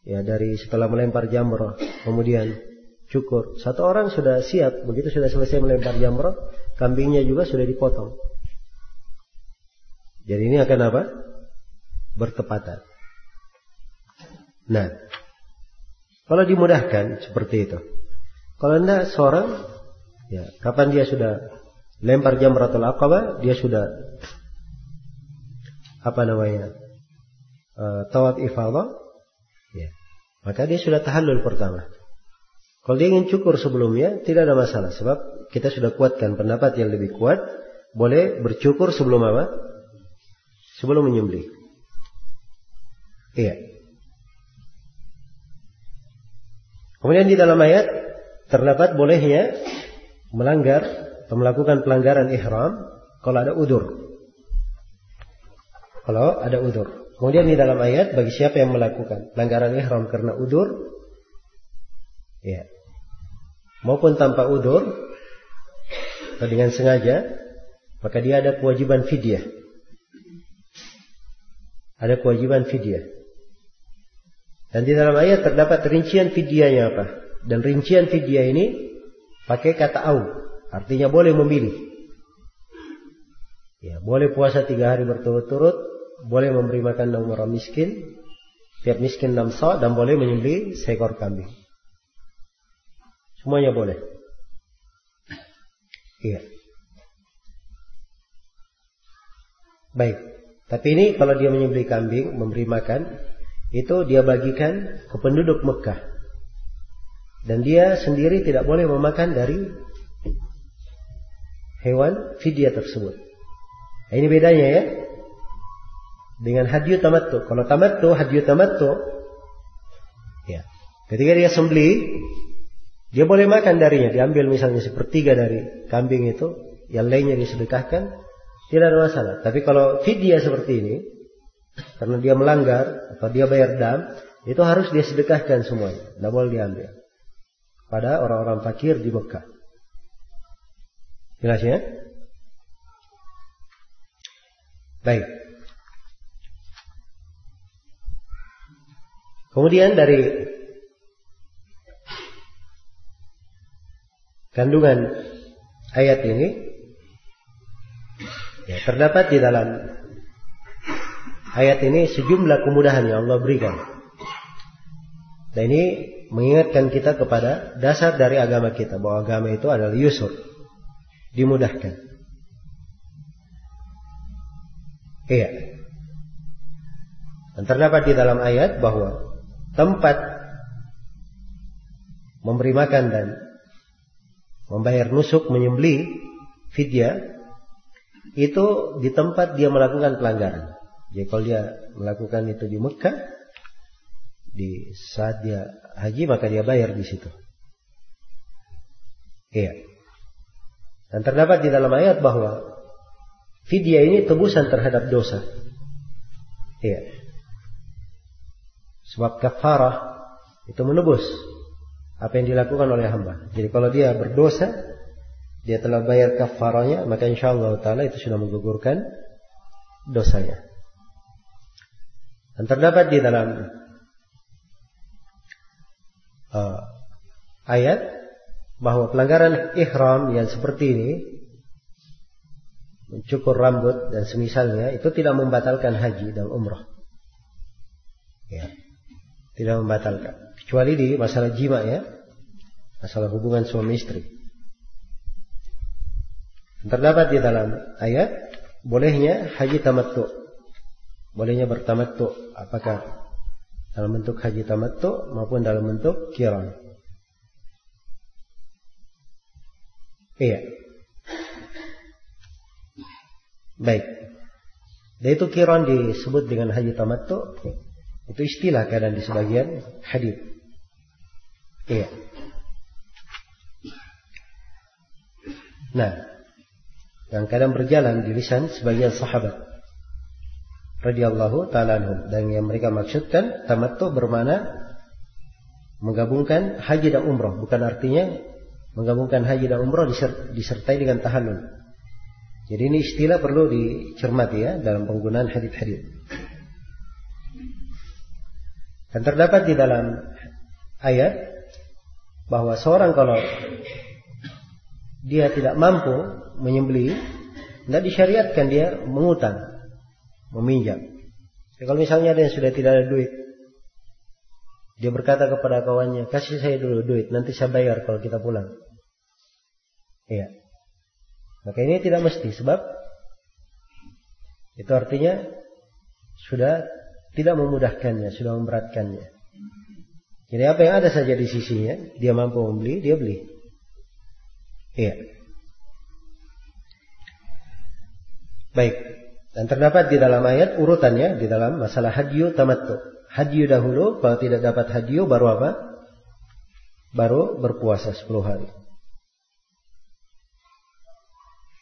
ya dari setelah melempar jamrah, kemudian cukur. Satu orang sudah siap, begitu sudah selesai melempar jamrah, kambingnya juga sudah dipotong. Jadi ini akan apa? Bertepatan. Nah, kalau dimudahkan seperti itu. Kalau anda seorang, ya kapan dia sudah lempar jamratul aqabah, dia sudah tawaf ifadah, ya, maka dia sudah tahallul pertama. Kalau dia ingin cukur sebelumnya, tidak ada masalah, sebab kita sudah kuatkan pendapat yang lebih kuat, boleh bercukur sebelum apa? Sebelum menyembelih. Iya. Kemudian di dalam ayat terdapat bolehnya melanggar atau melakukan pelanggaran ihram kalau ada udzur. Kalau ada udzur. Kemudian di dalam ayat bagi siapa yang melakukan pelanggaran ihram karena udzur, ya, maupun tanpa udzur atau dengan sengaja, maka dia ada kewajiban fidyah. Ada kewajiban fidyah. Dan di dalam ayat terdapat rincian fidyahnya apa? Dan rincian fidyah ini pakai kata au, artinya boleh memilih. Ya, boleh puasa 3 hari berturut-turut, boleh memberi makan 6 orang miskin, tiap miskin 6 sa', dan boleh menyembelih seekor kambing. Semuanya boleh. Iya. Baik. Tapi ini kalau dia menyembelih kambing, memberi makan, itu dia bagikan ke penduduk Mekah. Dan dia sendiri tidak boleh memakan dari hewan fidyah tersebut. Nah, ini bedanya ya dengan hadyu tamattu. Kalau hadyu tamattu, ya, ketika dia sembelih, dia boleh makan darinya, diambil misalnya 1/3 dari kambing itu, yang lainnya disedekahkan, tidak ada masalah. Tapi kalau fidyah seperti ini, karena dia melanggar atau dia bayar dam, itu harus dia sedekahkan semuanya, tidak boleh diambil pada orang-orang fakir di Mekah. Jelas ya? Baik. Kemudian dari kandungan ayat ini, ya, terdapat di dalam ayat ini sejumlah kemudahan yang Allah berikan. Dan ini mengingatkan kita kepada dasar dari agama kita, bahwa agama itu adalah yusur, dimudahkan. Iya. Dan terdapat di dalam ayat bahwa tempat memberi makan dan membayar nusuk, menyembelih fidyah, itu di tempat dia melakukan pelanggaran. Jadi kalau dia melakukan itu di Mekah, di saat dia haji, maka dia bayar di situ. Iya. Dan terdapat di dalam ayat bahwa fidyah ini tebusan terhadap dosa. Iya. Sebab kafarah itu menebus apa yang dilakukan oleh hamba. Jadi kalau dia berdosa, dia telah bayar kafarahnya, maka insyaallah taala itu sudah menggugurkan dosanya. Dan terdapat di dalam ayat bahwa pelanggaran ihram yang seperti ini, mencukur rambut dan semisalnya, itu tidak membatalkan haji dan umrah. Ya, tidak membatalkan, kecuali di masalah jima, ya, masalah hubungan suami istri. Terdapat di dalam ayat bolehnya haji tamattu. Bolehnya bertamattu, apakah dalam bentuk haji tamattu maupun dalam bentuk qiran. Iya. Baik. Dan itu qiran disebut dengan haji tamattu. Itu istilah kadang di sebagian hadis. Iya. Nah, yang kadang berjalan di lisan sebagian sahabat radhiyallahu ta'ala anhum, dan yang mereka maksudkan tamattu bermakna menggabungkan haji dan umrah, bukan artinya menggabungkan haji dan umrah disertai dengan tahallul. Jadi ini istilah perlu dicermati ya dalam penggunaan hadis-hadis. Dan terdapat di dalam ayat bahwa seorang kalau dia tidak mampu menyembelih, tidak disyariatkan dia mengutang, meminjam. Jadi kalau misalnya ada yang sudah tidak ada duit, dia berkata kepada kawannya, kasih saya dulu duit, nanti saya bayar kalau kita pulang. Iya. Maka ini tidak mesti, sebab itu artinya sudah tidak memudahkannya, sudah memberatkannya. Jadi apa yang ada saja di sisinya, dia mampu membeli, dia beli. Iya. Baik. Dan terdapat di dalam ayat urutannya di dalam masalah hadyu tamattu. Hadyu dahulu, kalau tidak dapat hadyu baru apa? Baru berpuasa 10 hari.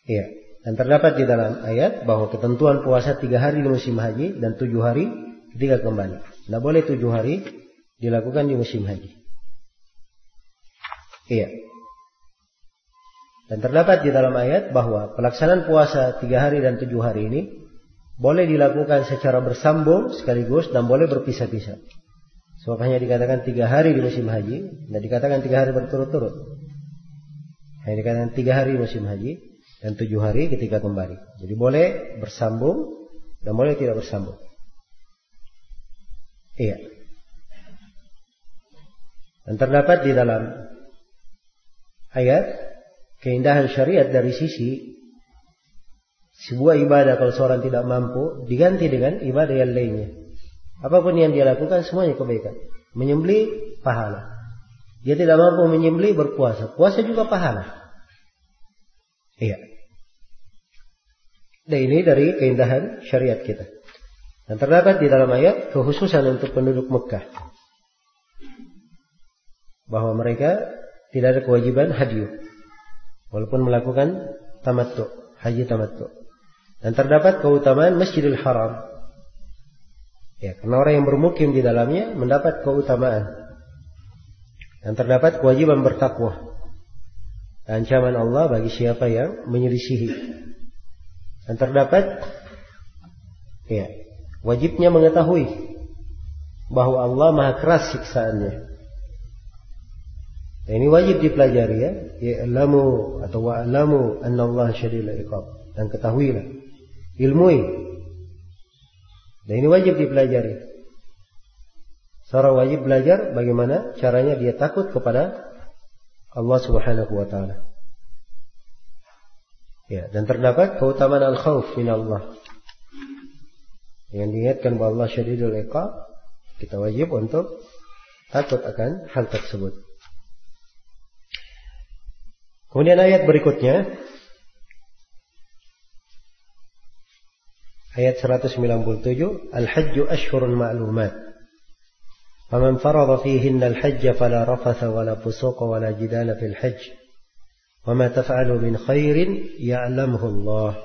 Iya. Dan terdapat di dalam ayat bahwa ketentuan puasa 3 hari di musim haji dan 7 hari ketika kembali. Tidak boleh 7 hari dilakukan di musim haji. Iya. Dan terdapat di dalam ayat bahwa pelaksanaan puasa 3 hari dan 7 hari ini boleh dilakukan secara bersambung sekaligus dan boleh berpisah-pisah. Sebab hanya dikatakan 3 hari di musim haji, dan dikatakan 3 hari berturut-turut. Hanya dikatakan 3 hari musim haji dan 7 hari ketika kembali. Jadi boleh bersambung dan boleh tidak bersambung. Iya. Dan terdapat di dalam ayat keindahan syariat dari sisi sebuah ibadah kalau seorang tidak mampu diganti dengan ibadah yang lainnya. Apapun yang dia lakukan semuanya kebaikan. Menyembelih pahala. Dia tidak mampu menyembelih berpuasa. Puasa juga pahala. Iya. Dan ini dari keindahan syariat kita. Dan terdapat di dalam ayat kekhususan untuk penduduk Mekah. Bahwa mereka tidak ada kewajiban hadyu. Walaupun melakukan tamattu, haji tamattu. Dan terdapat keutamaan Masjidil Haram. Ya, karena orang yang bermukim di dalamnya mendapat keutamaan. Dan terdapat kewajiban bertakwa. Ancaman Allah bagi siapa yang menyelisihi. Dan terdapat ya, wajibnya mengetahui bahwa Allah Maha keras siksaannya. Ini wajib dipelajari ya. Ya'lamu atau wa'lamu anna Allah syadidul iqab. Dan ketahuilah, ilmui. Dan ini wajib dipelajari. Seorang wajib belajar bagaimana caranya dia takut kepada Allah Subhanahu wa taala. Ya, dan terdapat keutamaan al-khauf min Allah. Yang diingatkan bahwa Allah syadidul iqab, kita wajib untuk takut akan hal tersebut. Kemudian ayat berikutnya, ayat 197, Al-Hajju Ashhurun Ma'lumat. Faman farada fihinna al-hajja fala rafatha wala fusuqa wala jidala fil hajj. Wama taf'alu min khairin ya'lamhu Allah.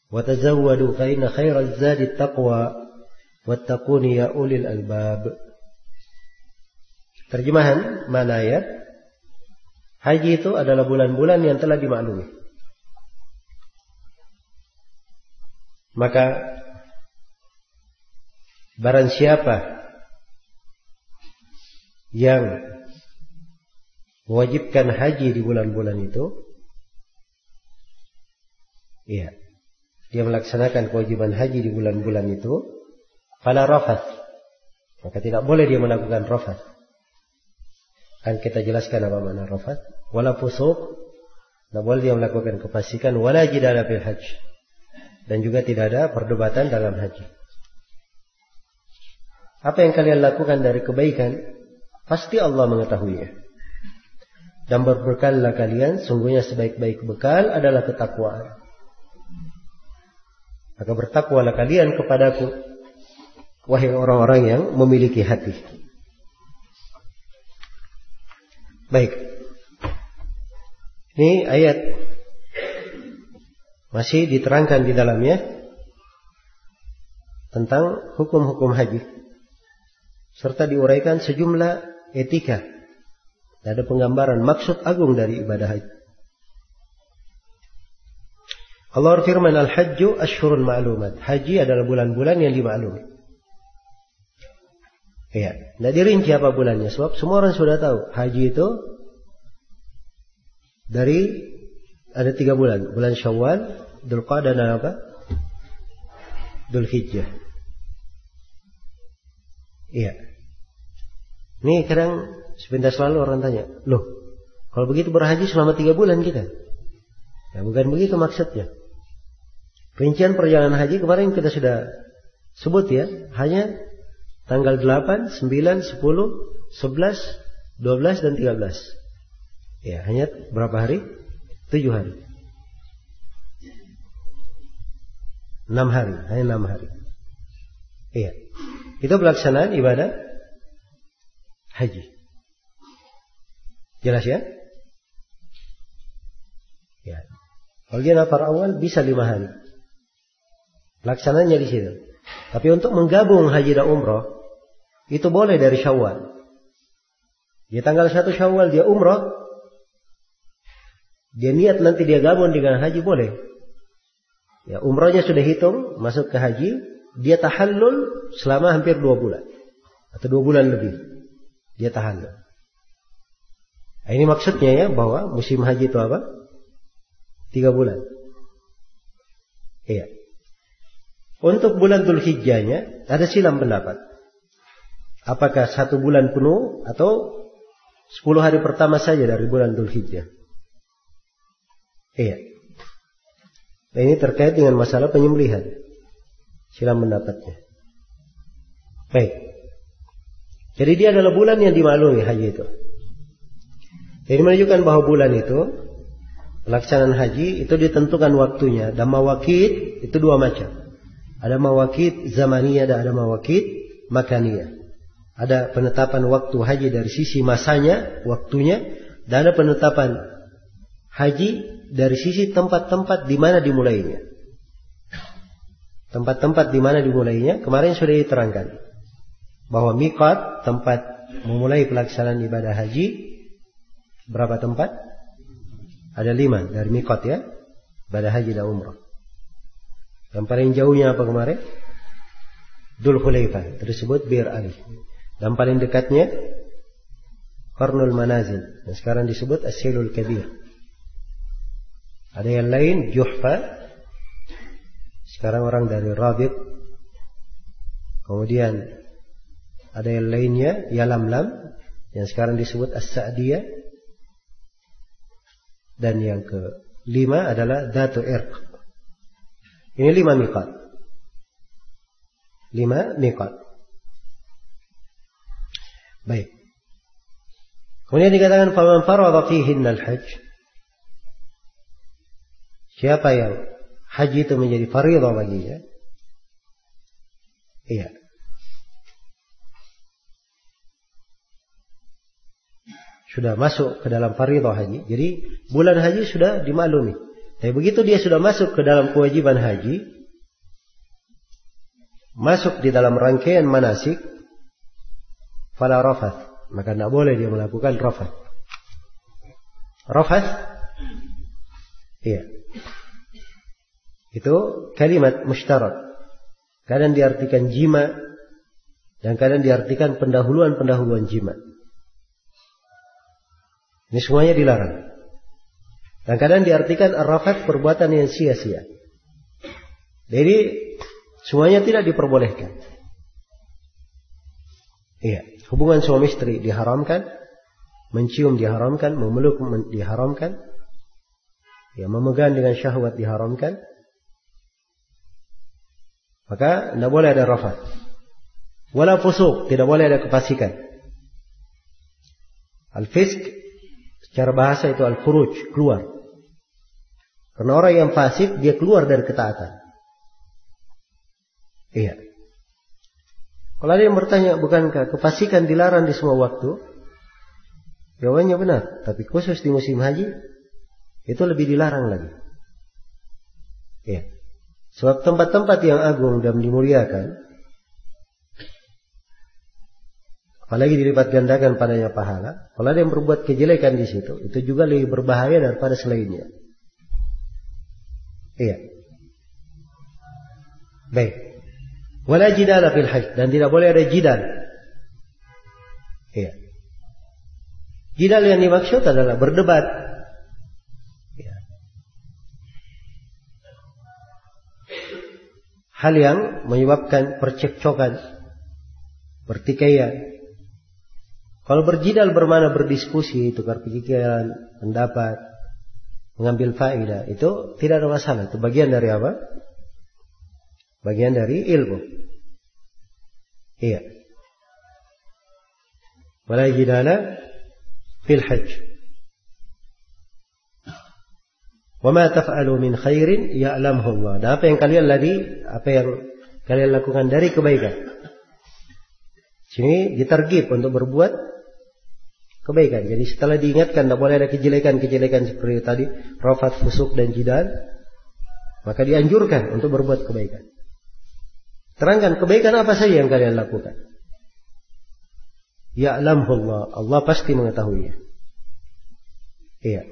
Wa tazawwadu fa inna khairaz zadi at-taqwa wattaquni ya ulil albab. Terjemahan mana ayat? Haji itu adalah bulan-bulan yang telah dimaklumi. Maka barang siapa yang mewajibkan haji di bulan-bulan itu, iya, dia melaksanakan kewajiban haji di bulan-bulan itu, fala rafath, maka tidak boleh dia melakukan rafath. Kan kita jelaskan apa makna rafath. Wala fusuq, Tidak boleh dia melakukan kefasikan. Wala jidala fil hajj. Dan juga tidak ada perdebatan dalam haji. Apa yang kalian lakukan dari kebaikan, pasti Allah mengetahuinya. Dan berbekallah kalian, sungguhnya sebaik-baik bekal adalah ketakwaan. Maka bertakwalah kalian kepadaku, wahai orang-orang yang memiliki hati. Baik. Ini ayat masih diterangkan di dalamnya tentang hukum-hukum haji, serta diuraikan sejumlah etika. Ada penggambaran maksud agung dari ibadah haji. Allah firman, al-hajju asyhurun ma'lumat. Haji adalah bulan-bulan yang dimaklumi. Ya, tidak dirinci apa bulannya, sebab semua orang sudah tahu haji itu dari ada 3 bulan, bulan Syawal, Dzulqa'dah dan apa? Dzulhijjah. Iya. Ini kadang sebentar selalu orang tanya, loh, kalau begitu berhaji selama 3 bulan kita? Ya, bukan begitu maksudnya. Rincian perjalanan haji kemarin kita sudah sebut ya, hanya tanggal 8, 9, 10, 11, 12 dan 13. Ya, hanya berapa hari? 7 hari. 6 hari, hanya 6 hari. Iya. Itu pelaksanaan ibadah haji. Jelas ya? Ya. Kalau dia nafar awal bisa 5 hari. Pelaksananya di situ. Tapi untuk menggabung haji dan umrah itu boleh dari Syawal. Di tanggal 1 Syawal dia umrah, dia niat nanti dia gabung dengan haji boleh. Ya, umrahnya sudah hitung masuk ke haji, dia tahallul selama hampir 2 bulan atau 2 bulan lebih. Dia tahallul. Nah, ini maksudnya ya bahwa musim haji itu apa? 3 bulan. Iya. Untuk bulan Dzulhijjahnya ada silang pendapat. Apakah 1 bulan penuh atau 10 hari pertama saja dari bulan Dzulhijjah? Iya. Nah, ini terkait dengan masalah penyembelihan. Silang pendapatnya. Baik. Jadi dia adalah bulan yang dimaklumi haji itu. Jadi menunjukkan bahwa bulan itu pelaksanaan haji itu ditentukan waktunya. Dan mawaqit itu 2 macam. Ada mawaqit zamaniyah dan ada mawaqit makaniyah. Ada penetapan waktu haji dari sisi masanya, waktunya, dan ada penetapan haji dari sisi tempat-tempat di mana dimulainya. Tempat-tempat di mana dimulainya kemarin sudah diterangkan bahwa miqat, tempat memulai pelaksanaan ibadah haji, berapa tempat? Ada 5 dari miqat ya, ibadah haji dan umrah. Yang paling jauhnya apa kemarin? Dzul Hulaifah, tersebut Bir Ali. Dan paling dekatnya Qarnul Manazil, yang sekarang disebut As-Silul Kabir. Ada yang lain Juhfa, sekarang orang dari Rabit. Kemudian ada yang lainnya Yalamlam, yang sekarang disebut As-Sa'diyah. Dan yang ke-5 adalah Dhatu Irq. Ini 5 miqat. 5 miqat. Baik. Kemudian dikatakan faman farada fihinna al-hajj. Siapa yang haji itu menjadi fardhu baginya? Iya. Sudah masuk ke dalam fardhu haji. Jadi bulan haji sudah dimaklumi. Tapi begitu dia sudah masuk ke dalam kewajiban haji, masuk di dalam rangkaian manasik, fala rafath, maka tidak boleh dia melakukan rafath. Rafath, iya, itu kalimat mushtarak. Kadang diartikan jima dan kadang diartikan pendahuluan jima. Ini semuanya dilarang. Dan kadang diartikan ar-rafath, perbuatan yang sia-sia. Jadi semuanya tidak diperbolehkan. Iya, hubungan suami istri diharamkan, mencium diharamkan, memeluk diharamkan. ya memegang dengan syahwat diharamkan, maka tidak boleh ada rafath. Wala fusuq, tidak boleh ada kefasikan. Al-fisq secara bahasa itu al-khuruj, keluar. Karena orang yang fasik dia keluar dari ketaatan. Iya. Kalau ada yang bertanya, bukankah kefasikan dilarang di semua waktu? Jawabannya benar, tapi khusus di musim haji itu lebih dilarang lagi. Iya. Sebab tempat-tempat yang agung dan dimuliakan, apalagi dilipat gandakan padanya pahala. Kalau ada yang berbuat kejelekan di situ, itu juga lebih berbahaya daripada selainnya. Iya. Baik. Wala jidala fil hajj, dan tidak boleh ada jidal. Iya. Jidal yang dimaksud adalah berdebat. Iya. Hal yang menyebabkan percekcokan, pertikaian. Kalau berjidal bermakna berdiskusi, tukar pikiran, pendapat, mengambil faedah, itu tidak ada masalah. Itu bagian dari apa? Bagian dari ilmu. Iya. Wala jidala fil hajj. Wa ma taf'alu min khairin ya'lamhu Allah. Dan apa yang kalian lakukan dari kebaikan. Sini ditergib untuk berbuat kebaikan. Jadi setelah diingatkan tidak boleh ada kejelekan-kejelekan seperti tadi, rafath, fusuk dan jidal, maka dianjurkan untuk berbuat kebaikan. Terangkan kebaikan apa saja yang kalian lakukan. Ya'lamhu Allah, Allah pasti mengetahuinya. Iya.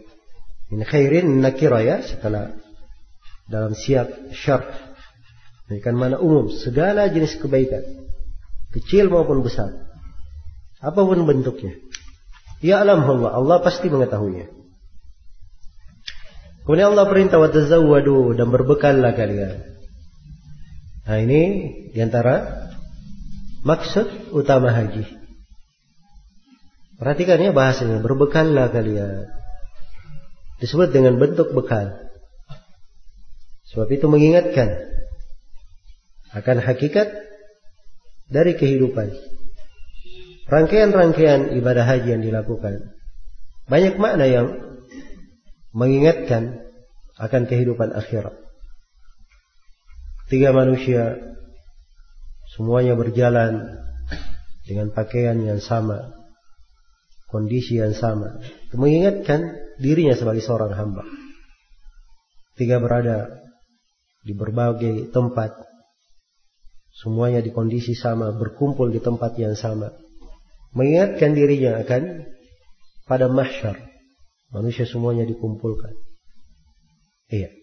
Min khairin nakira, ya, setelah dalam siap syarf. Ini kan mana umum, segala jenis kebaikan, kecil maupun besar, apapun bentuknya. Ya'lamhu Allah, Allah pasti mengetahuinya. Kemudian Allah perintah wa tazawwadu, dan berbekallah kalian. Nah, ini diantara maksud utama haji. Perhatikan ya bahasanya, berbekallah kalian. Disebut dengan bentuk bekal. Sebab itu mengingatkan akan hakikat dari kehidupan. Rangkaian-rangkaian ibadah haji yang dilakukan, banyak makna yang mengingatkan akan kehidupan akhirat. Tiga manusia semuanya berjalan dengan pakaian yang sama, kondisi yang sama. Itu mengingatkan dirinya sebagai seorang hamba. Tiga berada di berbagai tempat, semuanya di kondisi sama, berkumpul di tempat yang sama. Mengingatkan dirinya akan pada mahsyar, manusia semuanya dikumpulkan. Iya.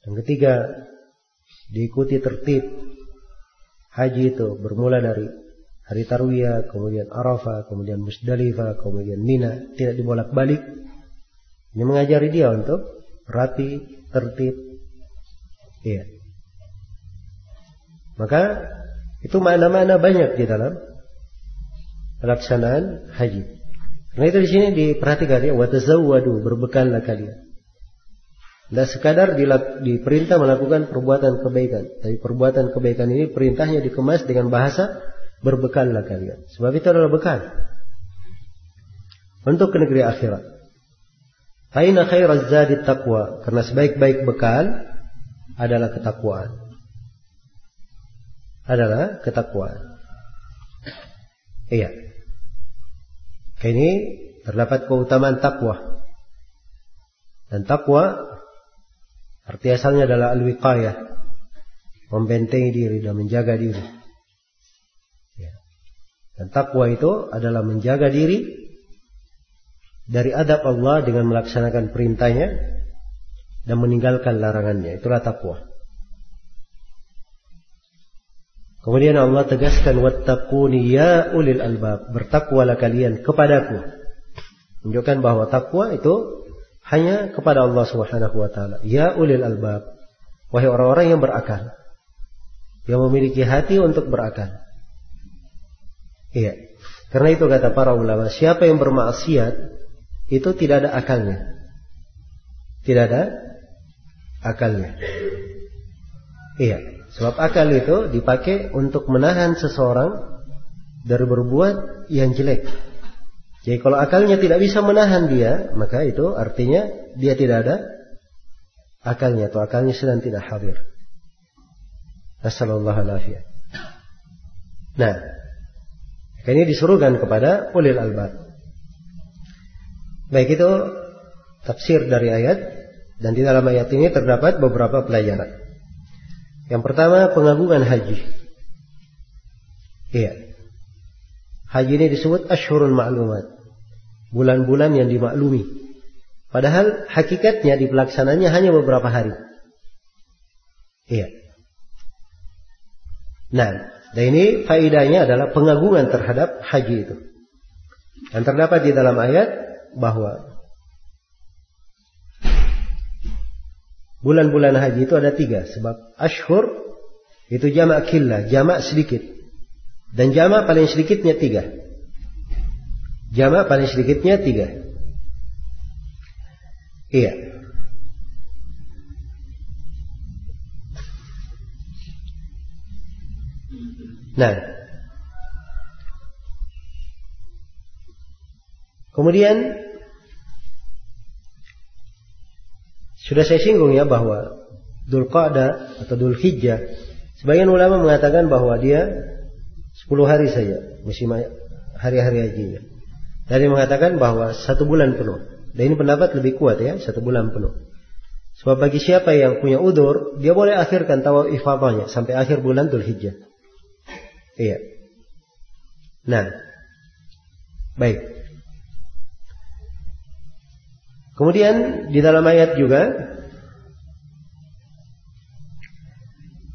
Yang ketiga, diikuti tertib haji itu bermula dari hari Tarwiyah, kemudian Arafah, kemudian Musdalifah, kemudian Mina, tidak dibolak-balik. Ini mengajari dia untuk rapi, tertib. Iya. Maka itu makna-makna banyak di dalam pelaksanaan haji. Karena itu di sini diperhatikan ya, wa tazawwadu, berbekallah kalian. Tidak sekadar diperintah melakukan perbuatan kebaikan, tapi perbuatan kebaikan ini perintahnya dikemas dengan bahasa berbekallah kalian. Sebab itu adalah bekal untuk ke negeri akhirat. Aina khairaz zadi taqwa, karena sebaik-baik bekal adalah ketakwaan. Adalah ketakwaan. Iya. Ini terdapat keutamaan takwa. Dan takwa arti asalnya adalah al-wiqayah, membentengi diri dan menjaga diri. Ya. Dan takwa itu adalah menjaga diri dari adab Allah dengan melaksanakan perintahnya dan meninggalkan larangannya. Itulah takwa. Kemudian Allah tegaskan, wattaquni ya ulil albab, bertakwalah kalian kepadaku. Menunjukkan bahwa takwa itu hanya kepada Allah Subhanahu wa taala. Ya ulil albab, wahai orang-orang yang berakal, yang memiliki hati untuk berakal. Iya. Karena itu kata para ulama, siapa yang bermaksiat itu tidak ada akalnya. tidak ada akalnya. Iya, sebab akal itu dipakai untuk menahan seseorang dari berbuat yang jelek. Jadi kalau akalnya tidak bisa menahan dia, maka itu artinya dia tidak ada akalnya, atau akalnya sedang tidak hadir. Nasallallahu alaihi. Nah, ini disuruhkan kepada ulil albab. Baik, itu tafsir dari ayat, dan di dalam ayat ini terdapat beberapa pelajaran. Yang pertama, pengagungan haji. Iya. Haji ini disebut Ashhurul Ma'lumat, bulan-bulan yang dimaklumi. Padahal hakikatnya di pelaksananya hanya beberapa hari. Iya. Nah, dan ini faedahnya adalah pengagungan terhadap haji itu. Dan terdapat di dalam ayat bahwa bulan-bulan haji itu ada 3. Sebab ashhur itu jamak killah, jamak sedikit. Dan jamak paling sedikitnya 3. Jamak paling sedikitnya 3. Iya. Nah, kemudian sudah saya singgung ya bahwa Dzulqa'dah atau Dzulhijjah, sebagian ulama mengatakan bahwa dia 10 hari saja musim hari-hari hajinya. Dan mengatakan bahwa 1 bulan penuh. Dan ini pendapat lebih kuat ya, 1 bulan penuh. Sebab bagi siapa yang punya udzur, dia boleh akhirkan tawaf ifadahnya sampai akhir bulan Dzulhijjah. Iya. Nah, baik. Kemudian di dalam ayat juga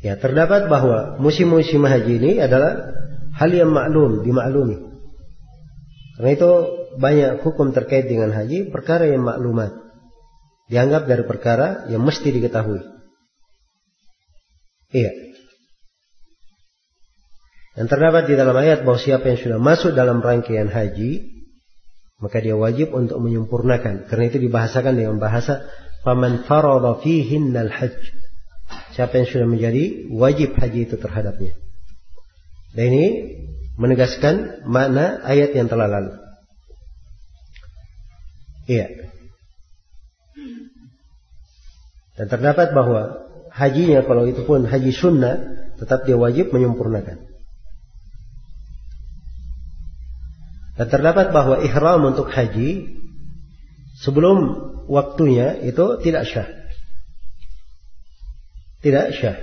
ya terdapat bahwa musim-musim haji ini adalah hal yang maklum, dimaklumi. Karena itu banyak hukum terkait dengan haji, perkara yang maklumat, dianggap dari perkara yang mesti diketahui. Iya. Dan terdapat di dalam ayat bahwa siapa yang sudah masuk dalam rangkaian haji, maka dia wajib untuk menyempurnakan. Karena itu dibahasakan dengan bahasa faman farada fihinnal hajj. Siapa yang sudah menjadi wajib haji itu terhadapnya. Dan ini menegaskan makna ayat yang telah lalu. Iya. Dan terdapat bahwa hajinya kalau itu pun haji sunnah, tetap dia wajib menyempurnakan. Dan terdapat bahwa ihram untuk haji sebelum waktunya itu tidak syah. Tidak syah.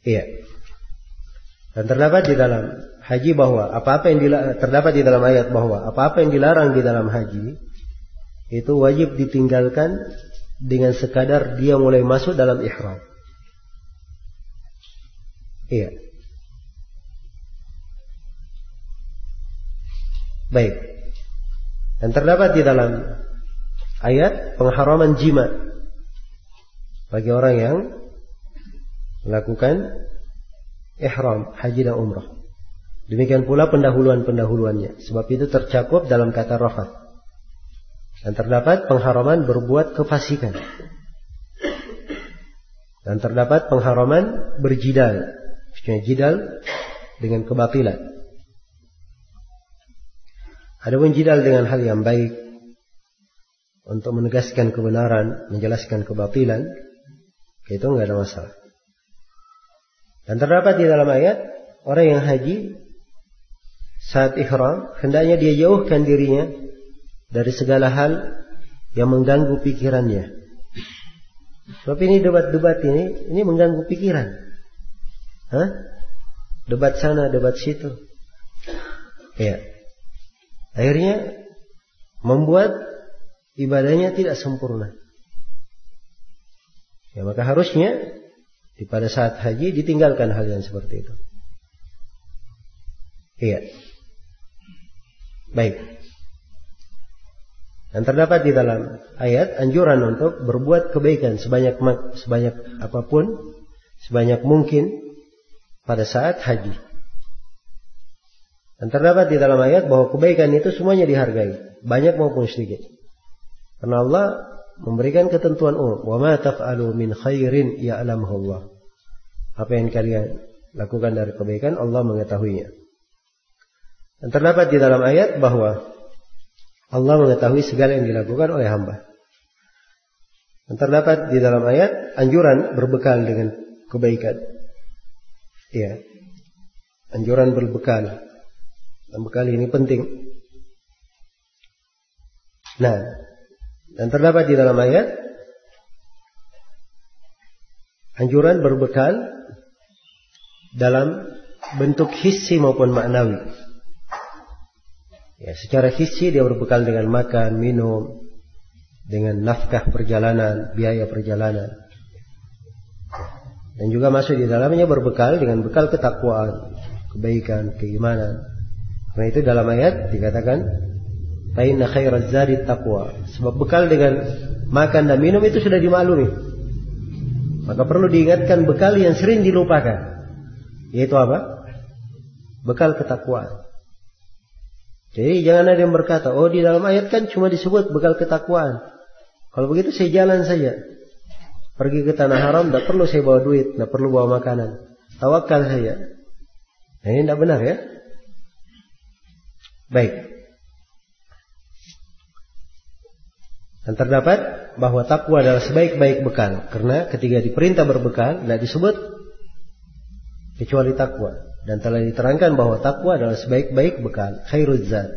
Iya. Dan terdapat di dalam haji bahwa apa-apa yang terdapat di dalam ayat bahwa apa-apa yang dilarang di dalam haji itu wajib ditinggalkan dengan sekadar dia mulai masuk dalam ihram. Iya. Baik. Dan terdapat di dalam ayat pengharaman jima bagi orang yang melakukan ihram haji dan umrah. Demikian pula pendahuluan-pendahuluannya, sebab itu tercakup dalam kata rafat. Dan terdapat pengharaman berbuat kefasikan. Dan terdapat pengharaman berjidal. Maksudnya jidal dengan kebatilan. Adapun jidal dengan hal yang baik untuk menegaskan kebenaran, menjelaskan kebatilan, itu enggak ada masalah. Dan terdapat di dalam ayat orang yang haji saat ihram hendaknya dia jauhkan dirinya dari segala hal yang mengganggu pikirannya. Sebab ini debat-debat ini mengganggu pikiran. Debat sana, debat situ. Ya. Akhirnya membuat ibadahnya tidak sempurna. Ya, maka harusnya pada saat haji ditinggalkan hal yang seperti itu. Iya. Baik. Dan terdapat di dalam ayat anjuran untuk berbuat kebaikan sebanyak apapun, sebanyak mungkin pada saat haji. Dan terdapat di dalam ayat bahwa kebaikan itu semuanya dihargai, banyak maupun sedikit. Karena Allah memberikan ketentuan umum. Wa ma taf'alu min khairin ya'lamuhu Allah. Apa yang kalian lakukan dari kebaikan, Allah mengetahuinya. Dan terdapat di dalam ayat bahwa Allah mengetahui segala yang dilakukan oleh hamba. Dan terdapat di dalam ayat anjuran berbekal dengan kebaikan. Ya. Anjuran berbekal. Dan bekal ini penting. Nah, dan terdapat di dalam ayat anjuran berbekal dalam bentuk hissi maupun maknawi. Ya, secara hissi dia berbekal dengan makan, minum, dengan nafkah perjalanan, biaya perjalanan. Dan juga masuk di dalamnya berbekal dengan bekal ketakwaan, kebaikan, keimanan. Karena itu dalam ayat dikatakan fa inna khairaz zadi taqwa. Sebab bekal dengan makan dan minum itu sudah dimaklumi. Maka perlu diingatkan bekal yang sering dilupakan. Yaitu apa? Bekal ketakwaan. Jadi jangan ada yang berkata, oh di dalam ayat kan cuma disebut bekal ketakwaan. Kalau begitu saya jalan saja. Pergi ke tanah haram, tidak perlu saya bawa duit, tidak perlu bawa makanan. Tawakal saja. Nah, ini tidak benar ya. Baik. Dan terdapat bahwa takwa adalah sebaik-baik bekal. Karena ketika diperintah berbekal, tidak disebut kecuali takwa. Dan telah diterangkan bahwa takwa adalah sebaik-baik bekal, khairuz zad.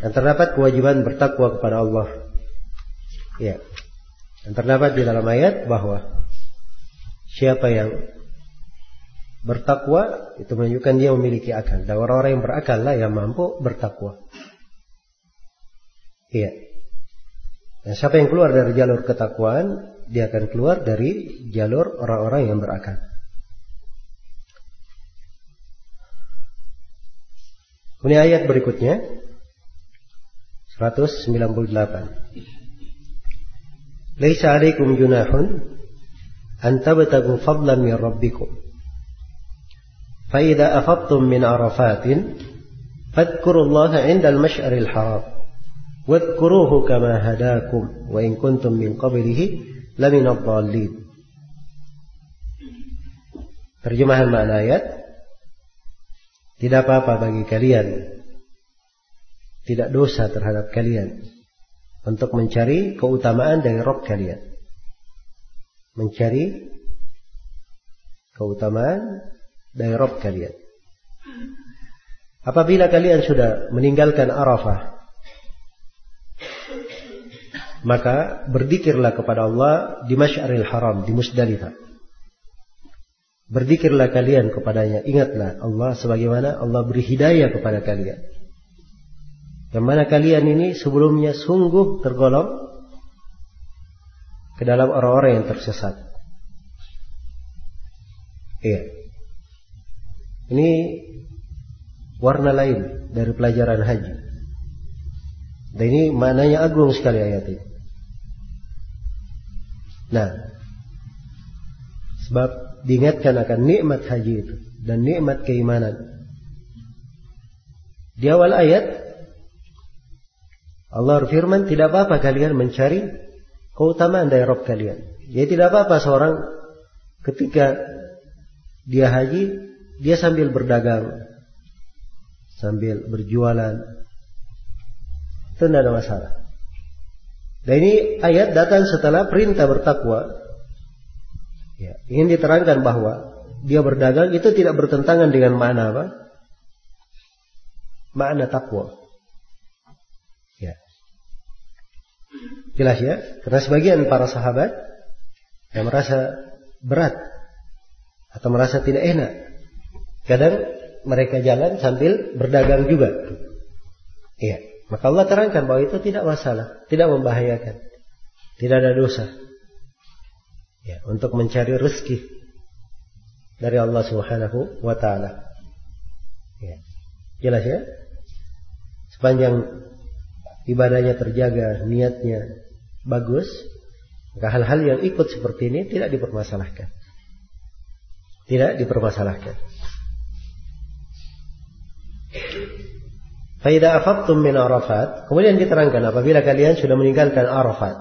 Dan terdapat kewajiban bertakwa kepada Allah. Ya. Dan terdapat di dalam ayat bahwa siapa yang bertakwa itu menunjukkan dia memiliki akal. Dan orang-orang yang berakal lah yang mampu bertakwa. Iya. Dan siapa yang keluar dari jalur ketakwaan, dia akan keluar dari jalur orang-orang yang berakal. Ini ayat berikutnya 198. Laisa 'alaikum junahun an tabtagu fadlan min rabbikum. Fa idza afadtum min arafatin fadhkurullaha 'inda al-mash'aril haram. Wadhkuruhu kama hadakum wa in kuntum min qablihi laminadh dhallin. Terjemahan makna ayat: tidak apa-apa bagi kalian, tidak dosa terhadap kalian untuk mencari keutamaan dari Rabb kalian. Mencari keutamaan dari Rabb kalian. Apabila kalian sudah meninggalkan Arafah, maka berzikirlah kepada Allah di Masy'aril Haram, di Musdalifah. Berzikirlah kalian kepadanya. Ingatlah Allah sebagaimana Allah beri hidayah kepada kalian. Yang mana kalian ini sebelumnya sungguh tergolong ke dalam orang-orang yang tersesat. Iya. Ini warna lain dari pelajaran haji. Dan ini maknanya agung sekali ayat ini. Nah, sebab diingatkan akan nikmat haji itu dan nikmat keimanan. Di awal ayat Allah berfirman, tidak apa-apa kalian mencari keutamaan dari Rabb kalian. Jadi tidak apa-apa seorang ketika dia haji, dia sambil berdagang, sambil berjualan, itu tidak ada masalah. Dan ini ayat datang setelah perintah bertakwa. Ya, ingin diterangkan bahwa dia berdagang itu tidak bertentangan dengan makna apa? Makna takwa. Ya. Jelas ya? Karena sebagian para sahabat yang merasa berat atau merasa tidak enak, kadang mereka jalan sambil berdagang juga. Iya. Maka Allah terangkan bahwa itu tidak masalah, tidak membahayakan, tidak ada dosa. Ya, untuk mencari rezeki dari Allah Subhanahu wa taala. Ya. Jelas ya? Sepanjang ibadahnya terjaga, niatnya bagus, maka hal-hal yang ikut seperti ini tidak dipermasalahkan. Tidak dipermasalahkan. Faida afaqtum min Arafat, kemudian diterangkan apabila kalian sudah meninggalkan Arafat.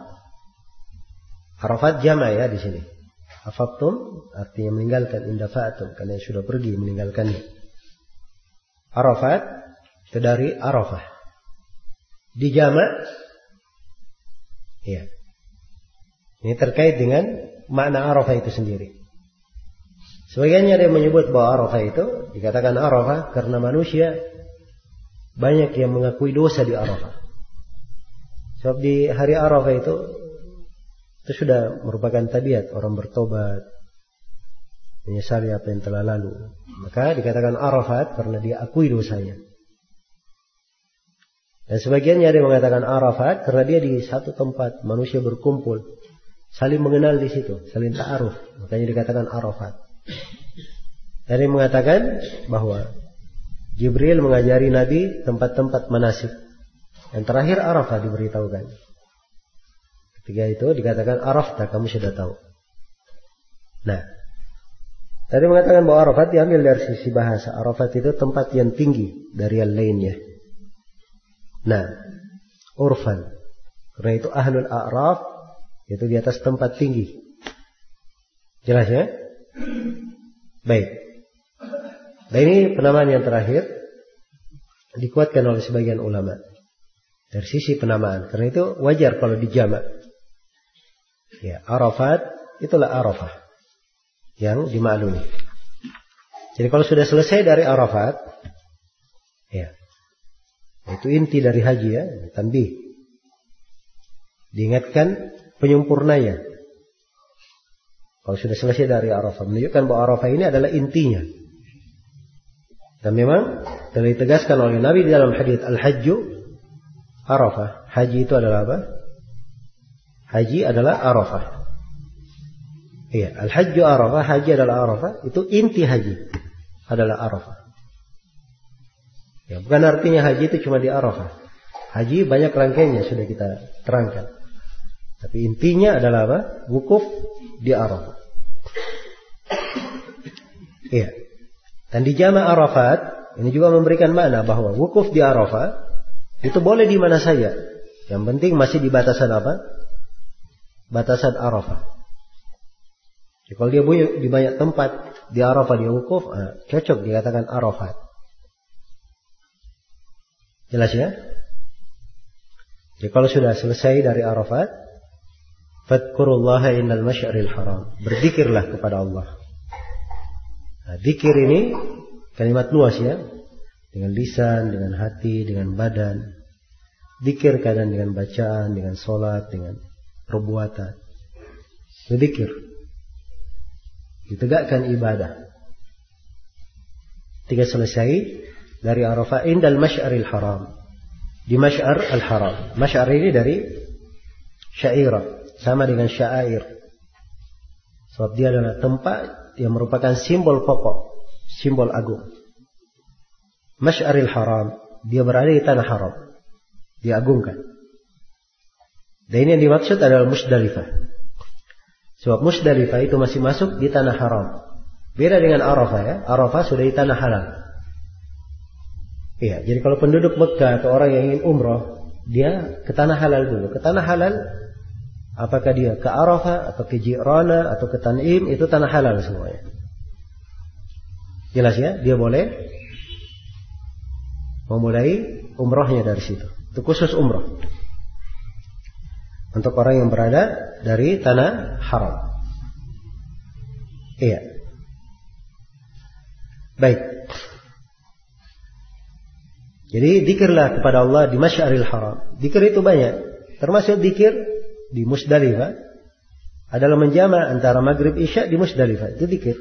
Arafat jama' ya di sini. Afaqtum artinya meninggalkan, indafa'tum, kalian sudah pergi meninggalkannya. Arafat itu dari Arafah. Di jama' ya. Ini terkait dengan makna Arafah itu sendiri. Sebagiannya ada yang menyebut bahwa Arafah itu dikatakan Arafah karena manusia banyak yang mengakui dosa di Arafah. Sebab di hari Arafah itu sudah merupakan tabiat orang bertobat, menyesali apa yang telah lalu. Maka dikatakan Arafat karena dia akui dosanya. Dan sebagiannya ada yang mengatakan Arafat karena dia di satu tempat manusia berkumpul, saling mengenal di situ, saling ta'aruf. Makanya dikatakan Arafat. Dan yang mengatakan bahwa Jibril mengajari Nabi tempat-tempat manasik. Yang terakhir Arafah diberitahukan. Ketika itu dikatakan Arafta, kamu sudah tahu. Nah, tadi mengatakan bahwa Arafat diambil dari sisi bahasa. Arafat itu tempat yang tinggi dari yang lainnya. Nah, urfan. Karena itu ahlul a'raf, itu di atas tempat tinggi. Jelas ya? Baik. Dan ini penamaan yang terakhir dikuatkan oleh sebagian ulama dari sisi penamaan. Karena itu wajar kalau dijamak. Ya, Arafat itulah Arafah yang dimaklumi. Jadi kalau sudah selesai dari Arafat, ya, itu inti dari haji ya, tanbih. Diingatkan penyempurnanya. Kalau sudah selesai dari Arafah, menunjukkan bahwa Arafah ini adalah intinya. Dan memang telah ditegaskan oleh Nabi di dalam hadis Al-Hajju Arafah. Haji itu adalah apa? Haji adalah Arafah. Iya, Al-Hajju Arafah, haji adalah Arafah. Itu inti haji adalah Arafah. Ya, bukan artinya haji itu cuma di Arafah. Haji banyak rangkaiannya sudah kita terangkan. Tapi intinya adalah apa? Wukuf di Arafah. Iya. Dan di jama' Arafat ini juga memberikan makna bahwa wukuf di Arafah itu boleh di mana saja. Yang penting masih di batasan apa? Batasan Arafah. Jadi kalau dia di banyak tempat di Arafah dia wukuf, cocok dikatakan Arafat. Jelas ya? Jadi kalau sudah selesai dari Arafat, fadkurullaha indal masy'aril haram. Berzikirlah kepada Allah. Nah, zikir ini kalimat luas ya. Dengan lisan, dengan hati, dengan badan. Zikir kadang dengan bacaan, dengan sholat, dengan perbuatan. Zikir. Ditegakkan ibadah. Ketika selesai dari Arafah indal masy'aril haram. Di masy'ar al-haram. Masy'ar ini dari syairah. Sama dengan syair. Sebab dia adalah tempat yang merupakan simbol pokok, simbol agung. Masy'aril haram, dia berada di tanah haram, diagungkan. Dan ini yang dimaksud adalah Musdalifah. Sebab Musdalifah itu masih masuk di tanah haram. Beda dengan Arafah ya, Arafah sudah di tanah halal. Iya, jadi kalau penduduk Mekah atau orang yang ingin umroh, dia ke tanah halal dulu. Ke tanah halal, apakah dia ke Arafah atau ke Ji'rana atau ke Tan'im, itu tanah halal semuanya. Jelas ya, dia boleh memulai umrohnya dari situ. Itu khusus umroh untuk orang yang berada dari tanah haram. Iya. Baik. Jadi zikirlah kepada Allah di Masy'aril Haram. Zikir itu banyak. Termasuk zikir di Musdalifah adalah menjama' antara maghrib isya di Musdalifah. Itu zikir.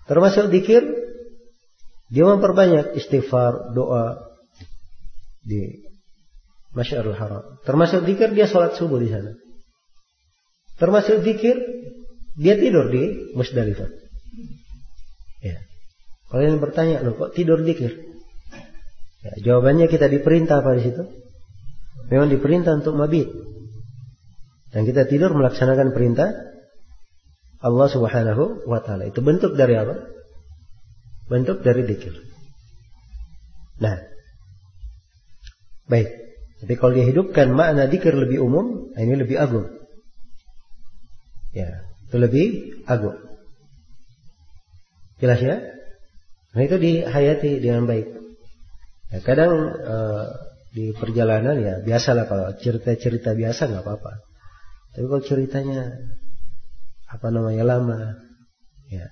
Termasuk zikir dia memperbanyak istighfar, doa di Masy'aril Haram. Termasuk zikir dia sholat subuh di sana. Termasuk zikir dia tidur di Musdalifah. Ya. Kalau yang bertanya, loh kok tidur zikir? Ya, jawabannya kita diperintah apa di situ? Memang diperintah untuk mabit. Dan kita tidur melaksanakan perintah Allah Subhanahu wa taala. Itu bentuk dari apa? Bentuk dari zikir. Nah, Baik. Tapi kalau dia hidupkan makna dzikir lebih umum, ini lebih agung. Ya, itu lebih agung. Jelas ya? Nah itu dihayati dengan baik. Ya, kadang di perjalanan ya biasalah, kalau cerita-cerita biasa nggak apa-apa. Tapi kalau ceritanya lama, ya.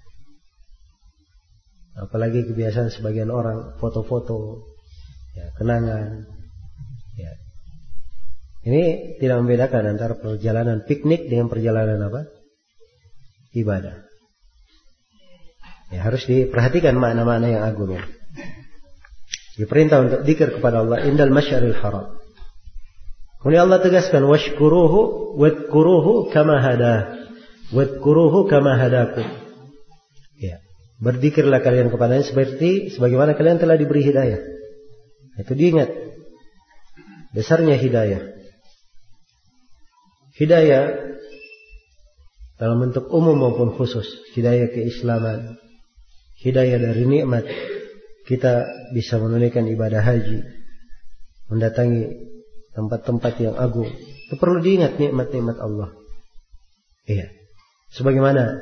Apalagi kebiasaan sebagian orang foto-foto, ya, kenangan, ya. Ini tidak membedakan antara perjalanan piknik dengan perjalanan apa? Ibadah. Ya, harus diperhatikan makna-makna yang agung. Ya. Diperintah untuk dzikir kepada Allah indal masyaril haram. Kemudian Allah tegaskan washkuruhu wadhkuruhu kama hada. Wadhkuruhu kama hadakum. Ya. Berzikirlah kalian kepadanya sebagaimana kalian telah diberi hidayah. Itu diingat. Besarnya hidayah. Hidayah dalam bentuk umum maupun khusus. Hidayah keislaman. Hidayah dari nikmat. Kita bisa menunaikan ibadah haji, mendatangi tempat-tempat yang agung. Itu perlu diingat nikmat-nikmat Allah. Iya. Sebagaimana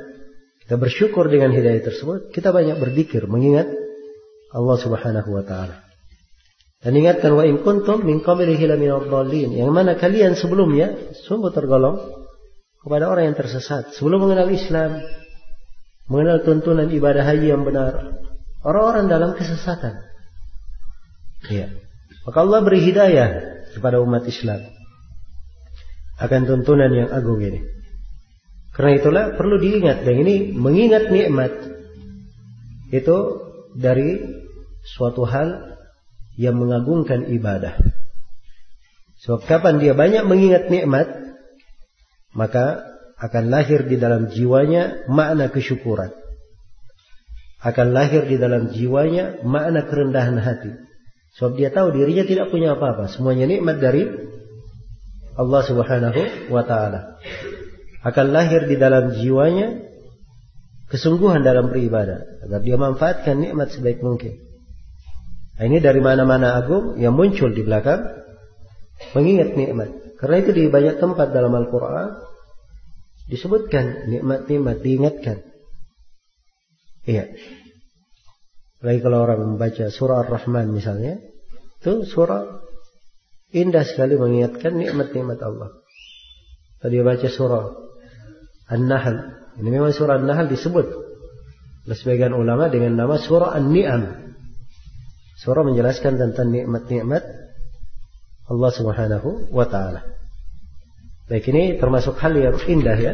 kita bersyukur dengan hidayah tersebut, kita banyak berzikir mengingat Allah Subhanahu wa taala. Dan ingatkan wa in kuntum min qablihi laminadh dhalin, yang mana kalian sebelumnya sungguh tergolong kepada orang yang tersesat. Sebelum mengenal Islam, mengenal tuntunan ibadah haji yang benar, orang-orang dalam kesesatan. Ya. Maka Allah beri hidayah kepada umat Islam akan tuntunan yang agung ini. Karena itulah perlu diingat, dan ini mengingat nikmat itu dari suatu hal yang mengagungkan ibadah. Sebab kapan dia banyak mengingat nikmat, maka akan lahir di dalam jiwanya makna kesyukuran. Akan lahir di dalam jiwanya makna kerendahan hati. Sebab dia tahu dirinya tidak punya apa-apa. Semuanya nikmat dari Allah Subhanahu wa ta'ala. Akan lahir di dalam jiwanya kesungguhan dalam beribadah, agar dia manfaatkan nikmat sebaik mungkin. Nah, ini dari mana-mana agung yang muncul di belakang mengingat nikmat. Karena itu di banyak tempat dalam Al-Quran disebutkan nikmat-nikmat, diingatkan. Iya. Lagi kalau orang membaca surah Ar-Rahman misalnya, itu surah indah sekali mengingatkan nikmat-nikmat Allah. Kalau dia baca surah An-Nahl, ini memang surah An-Nahl disebut oleh sebagian ulama dengan nama surah An-Ni'am. Surah menjelaskan tentang nikmat-nikmat Allah Subhanahu wa ta'ala. Baik, ini termasuk hal yang indah ya,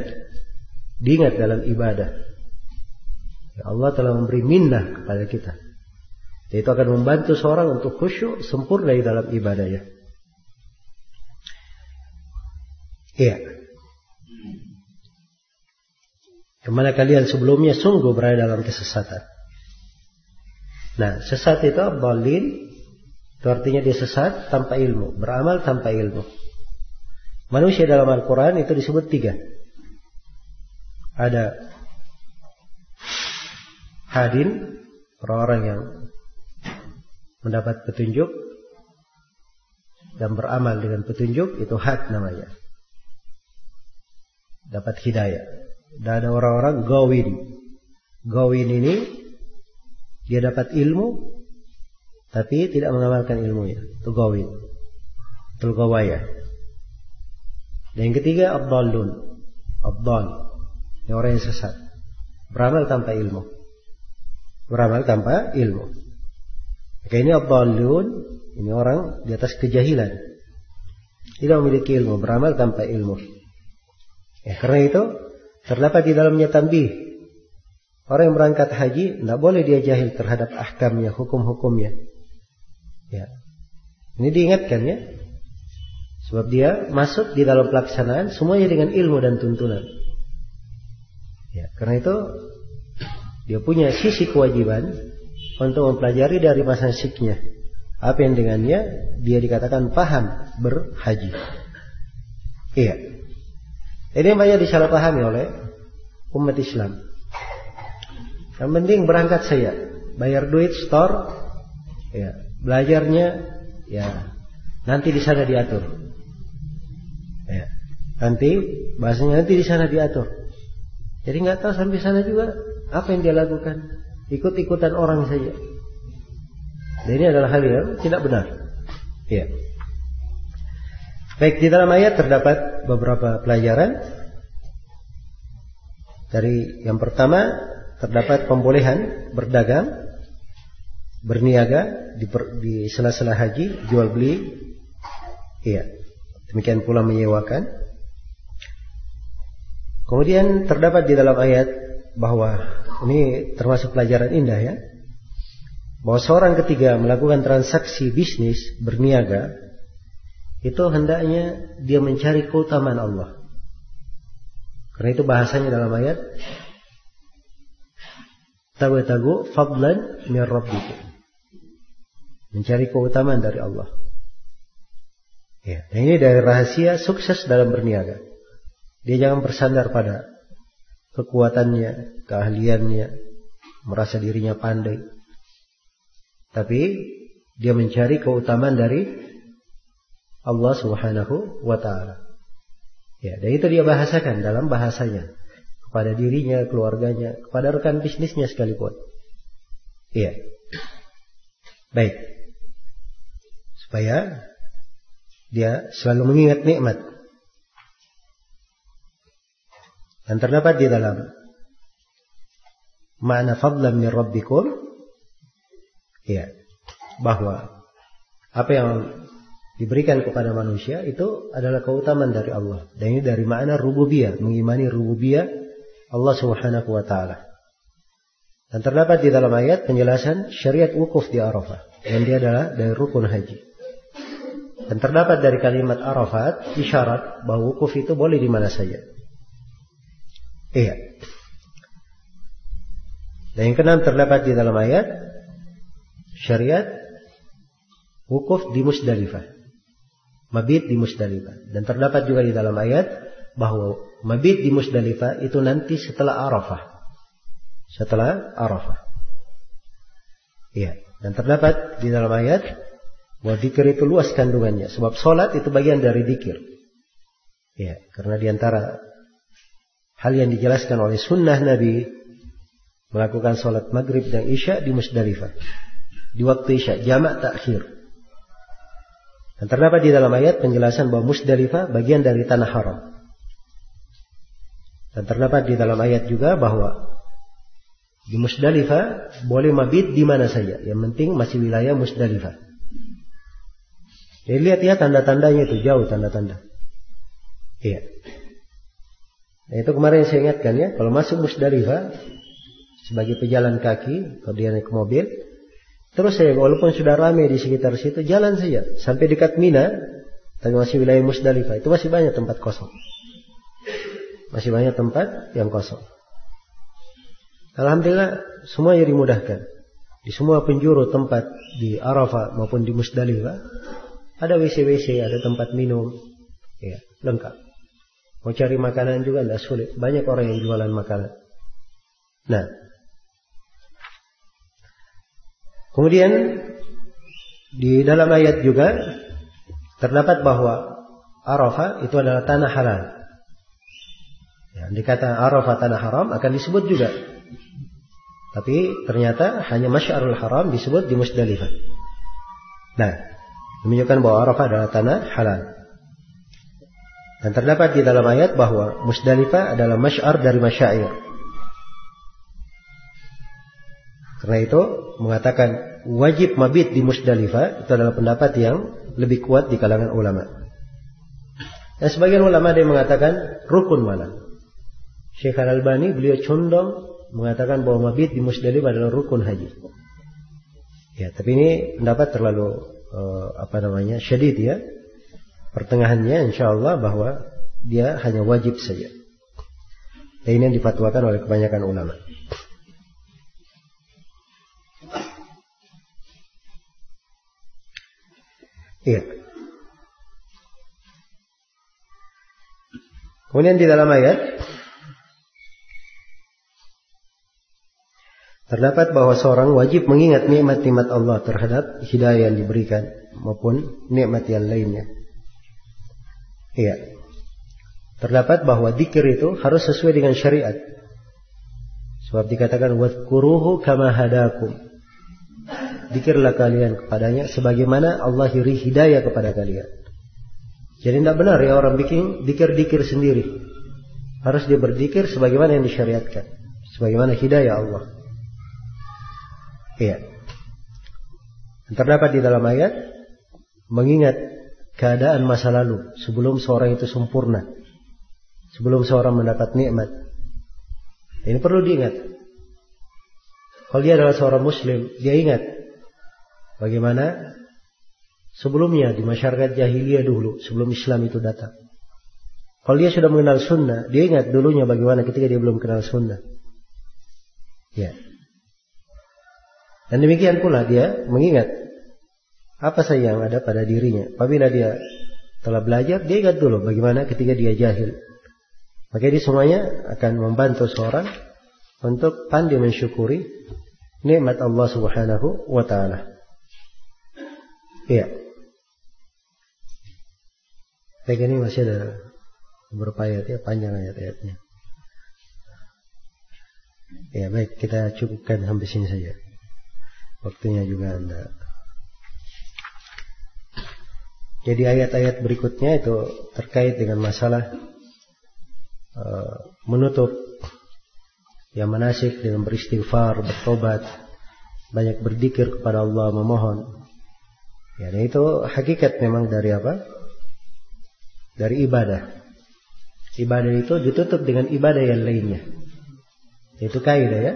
diingat dalam ibadah. Ya, Allah telah memberi minnah kepada kita. Itu akan membantu seorang untuk khusyuk sempurna di dalam ibadahnya. Iya. Kemana kalian sebelumnya sungguh berada dalam kesesatan. Nah, sesat itu dhalin, itu artinya dia sesat tanpa ilmu, beramal tanpa ilmu. Manusia dalam Al-Quran itu disebut 3. Ada hadin, orang-orang yang mendapat petunjuk dan beramal dengan petunjuk, itu had namanya, dapat hidayah. Dan ada orang-orang gawin. Gawin ini dia dapat ilmu tapi tidak mengamalkan ilmunya, itu gawin, itu gawaya. Dan yang ketiga abdallun, abdal, ini orang yang sesat, beramal tanpa ilmu. Beramal tanpa ilmu. Maka ini abdallun, ini orang di atas kejahilan, tidak memiliki ilmu, beramal tanpa ilmu. Ya, karena itu terdapat di dalamnya tanbih. Orang yang berangkat haji tidak boleh dia jahil terhadap ahkamnya, hukum-hukumnya. Ya. Ini diingatkan ya. Sebab dia masuk di dalam pelaksanaan semuanya dengan ilmu dan tuntunan. Ya, karena itu dia punya sisi kewajiban untuk mempelajari dari masasiknya. Apa yang dengannya dia dikatakan paham berhaji. Iya. Ini yang banyak disalahpahami oleh umat Islam. Yang penting berangkat saya, bayar duit store, ya, belajarnya, ya, nanti di sana diatur. Ya. Nanti bahasanya nanti di sana diatur. Jadi nggak tahu sampai sana juga apa yang dia lakukan. Ikut-ikutan orang saja. Dan ini adalah hal yang tidak benar. Ya. Baik, di dalam ayat terdapat beberapa pelajaran. Dari yang pertama terdapat pembolehan berdagang, berniaga di sela-sela haji, jual beli. Iya. Demikian pula menyewakan. Kemudian terdapat di dalam ayat bahwa ini termasuk pelajaran indah ya. Bahwa seorang ketiga melakukan transaksi bisnis, berniaga, itu hendaknya dia mencari keutamaan Allah. Karena itu bahasanya dalam ayat tabtagu fadlan min rabbikum. Mencari keutamaan dari Allah. Ya, dan ini dari rahasia sukses dalam berniaga. Dia jangan bersandar pada kekuatannya, keahliannya, merasa dirinya pandai. Tapi dia mencari keutamaan dari Allah Subhanahu wa ta'ala. Ya, dan itu dia bahasakan dalam bahasanya kepada dirinya, keluarganya, kepada rekan bisnisnya sekalipun. Iya. Baik. Supaya dia selalu mengingat nikmat. Dan terdapat di dalam makna fadlan min rabbikum, ya, bahwa apa yang diberikan kepada manusia itu adalah keutamaan dari Allah. Dan ini dari makna rububiyah, mengimani rububiyah Allah Subhanahu wa ta'ala. Dan terdapat di dalam ayat penjelasan syariat wukuf di Arafah. Dan dia adalah dari rukun haji. Dan terdapat dari kalimat Arafat isyarat bahwa wukuf itu boleh di mana saja. Iya. Dan yang keenam terdapat di dalam ayat syariat wukuf di Musdalifah, mabit di Musdalifah. Dan terdapat juga di dalam ayat bahwa mabit di Musdalifah itu nanti setelah Arafah. Setelah Arafah. Iya. Dan terdapat di dalam ayat bahwa dzikir itu luas kandungannya. Sebab sholat itu bagian dari dzikir. Ya, karena diantara hal yang dijelaskan oleh sunnah Nabi melakukan sholat maghrib dan isya di Musdalifah. Di waktu isya, jamak takhir. Dan terdapat di dalam ayat penjelasan bahwa Musdalifah bagian dari tanah haram. Dan terdapat di dalam ayat juga bahwa di Musdalifah boleh mabit di mana saja. Yang penting masih wilayah Musdalifah. Jadi lihat ya tanda-tandanya itu jauh tanda-tanda. Iya. Nah, itu kemarin saya ingatkan ya, kalau masuk Musdalifah sebagai pejalan kaki, kalau dia naik mobil, terus saya walaupun sudah ramai di sekitar situ, jalan saja sampai dekat Mina, tapi masih wilayah Musdalifah, itu masih banyak tempat kosong. Masih banyak tempat yang kosong. Alhamdulillah semuanya dimudahkan. Di semua penjuru tempat di Arafah maupun di Musdalifah ada WC-WC, ada tempat minum, ya, lengkap. Mau cari makanan juga tidak sulit. Banyak orang yang jualan makanan. Nah, kemudian di dalam ayat juga terdapat bahwa Arafah itu adalah tanah halal. Ya, dikata Arafah tanah haram akan disebut juga. Tapi ternyata hanya Masy'arul Haram disebut di Musdalifah. Nah, menunjukkan bahwa Arafah adalah tanah halal. Dan terdapat di dalam ayat bahwa Musdalifah adalah masy'ar dari masyair. Karena itu mengatakan wajib mabit di Musdalifah itu adalah pendapat yang lebih kuat di kalangan ulama. Dan sebagian ulama ada yang mengatakan rukun malah. Syekh Al-Albani beliau condong mengatakan bahwa mabit di Musdalifah adalah rukun haji. Ya, tapi ini pendapat terlalu syadid ya. Pertengahannya insyaallah bahwa dia hanya wajib saja. Dan ini yang difatwakan oleh kebanyakan ulama. Iya. Kemudian di dalam ayat terdapat bahwa seorang wajib mengingat nikmat-nikmat Allah terhadap hidayah yang diberikan. maupun nikmat yang lainnya. Iya. Terdapat bahwa dzikir itu harus sesuai dengan syariat. Sebab dikatakan wadhkuruhu kama hadakum. Dzikirlah kalian kepadanya sebagaimana Allah beri hidayah kepada kalian. Jadi tidak benar ya orang bikin dzikir-dzikir sendiri. Harus dia berzikir sebagaimana yang disyariatkan, sebagaimana hidayah Allah. Iya. Terdapat di dalam ayat mengingat keadaan masa lalu sebelum seorang itu sempurna, sebelum seorang mendapat nikmat. Ini perlu diingat. Kalau dia adalah seorang muslim, dia ingat bagaimana sebelumnya di masyarakat jahiliyah dulu, sebelum Islam itu datang. Kalau dia sudah mengenal sunnah, dia ingat dulunya bagaimana ketika dia belum kenal sunnah. Ya. Dan demikian pula dia mengingat apa saja yang ada pada dirinya. Apabila dia telah belajar, dia ingat dulu bagaimana ketika dia jahil. Maka ini semuanya akan membantu seorang untuk pandai mensyukuri nikmat Allah Subhanahu wa taala. Iya. Baik, ini masih ada beberapa ayat ya, panjang ayat-ayatnya. Ya baik, kita cukupkan sampai sini saja. Waktunya juga Anda. Jadi ayat-ayat berikutnya itu terkait dengan masalah menutup yang manasik dengan beristighfar, bertobat, banyak berzikir kepada Allah, memohon. Ya, dan itu hakikat memang dari apa? Dari ibadah. Ibadah itu ditutup dengan ibadah yang lainnya. Itu kaidah ya.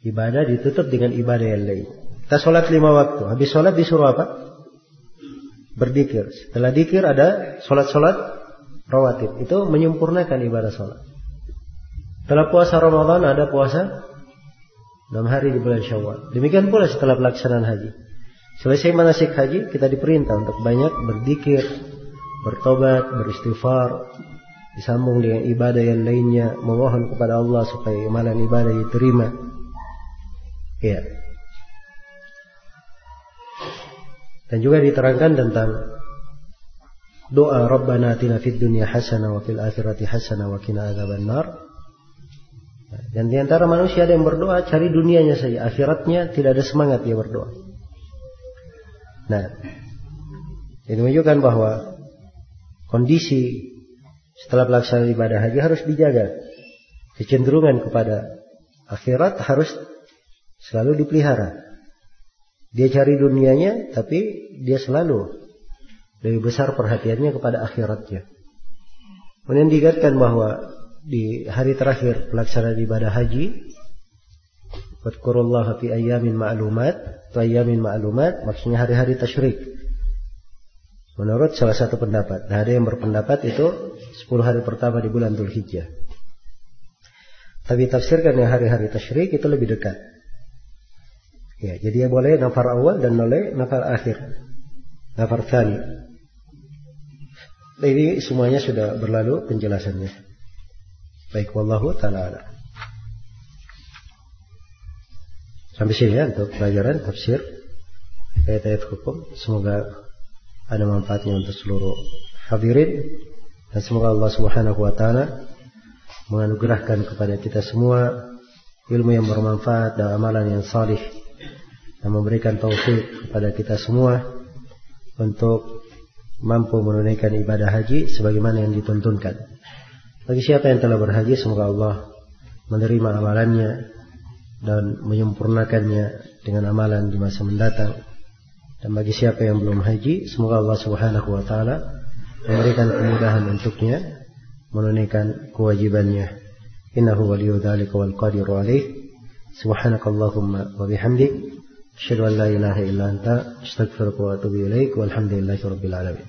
Ibadah ditutup dengan ibadah yang lain. Kita sholat 5 waktu. Habis sholat disuruh apa? Berzikir. Setelah zikir ada sholat-sholat rawatib. Itu menyempurnakan ibadah sholat. Setelah puasa Ramadan ada puasa 6 hari di bulan Syawal. Demikian pula setelah pelaksanaan haji. Selesai manasik haji, kita diperintah untuk banyak berzikir, bertobat, beristighfar, disambung dengan ibadah yang lainnya, memohon kepada Allah supaya amalan ibadah diterima. Ya. Dan juga diterangkan tentang doa Rabbana atina fid dunya hasanah wa fil akhirati hasanah wa qina adzabannar. Dan di antara manusia ada yang berdoa cari dunianya saja, akhiratnya tidak ada semangat dia berdoa. Nah, ini menunjukkan bahwa kondisi setelah pelaksanaan ibadah haji harus dijaga. Kecenderungan kepada akhirat harus selalu dipelihara. Dia cari dunianya, tapi dia selalu lebih besar perhatiannya kepada akhiratnya. Kemudian diingatkan bahwa di hari terakhir pelaksanaan ibadah haji, wadhkurullaha fi ayyamin ma'lumat, ayyamin ma'lumat maksudnya hari-hari tasyrik. Menurut salah satu pendapat, nah ada yang berpendapat itu 10 hari pertama di bulan Dzulhijjah. Tapi tafsirkan yang hari-hari tasyrik itu lebih dekat. Ya, jadi boleh nafar awal dan boleh nafar akhir, nafar tsani. Ini semuanya sudah berlalu penjelasannya. Baik, wallahu ta'ala a'lam. Sampai sini ya untuk pelajaran tafsir ayat-ayat hukum. Semoga ada manfaatnya untuk seluruh hadirin, dan semoga Allah Subhanahu wa taala menganugerahkan kepada kita semua ilmu yang bermanfaat dan amalan yang salih, dan memberikan taufik kepada kita semua untuk mampu menunaikan ibadah haji sebagaimana yang dituntunkan. Bagi siapa yang telah berhaji, semoga Allah menerima amalannya dan menyempurnakannya dengan amalan di masa mendatang. Dan bagi siapa yang belum haji, semoga Allah Subhanahu wa taala memberikan kemudahan untuknya menunaikan kewajibannya. Innahu waliyyu dzalika wal qadiru alaih. Subhanakallahumma wa bihamdik, asyhadu an la ilaha illa anta, astaghfiruka wa atubu ilaik, walhamdulillahi rabbil alamin.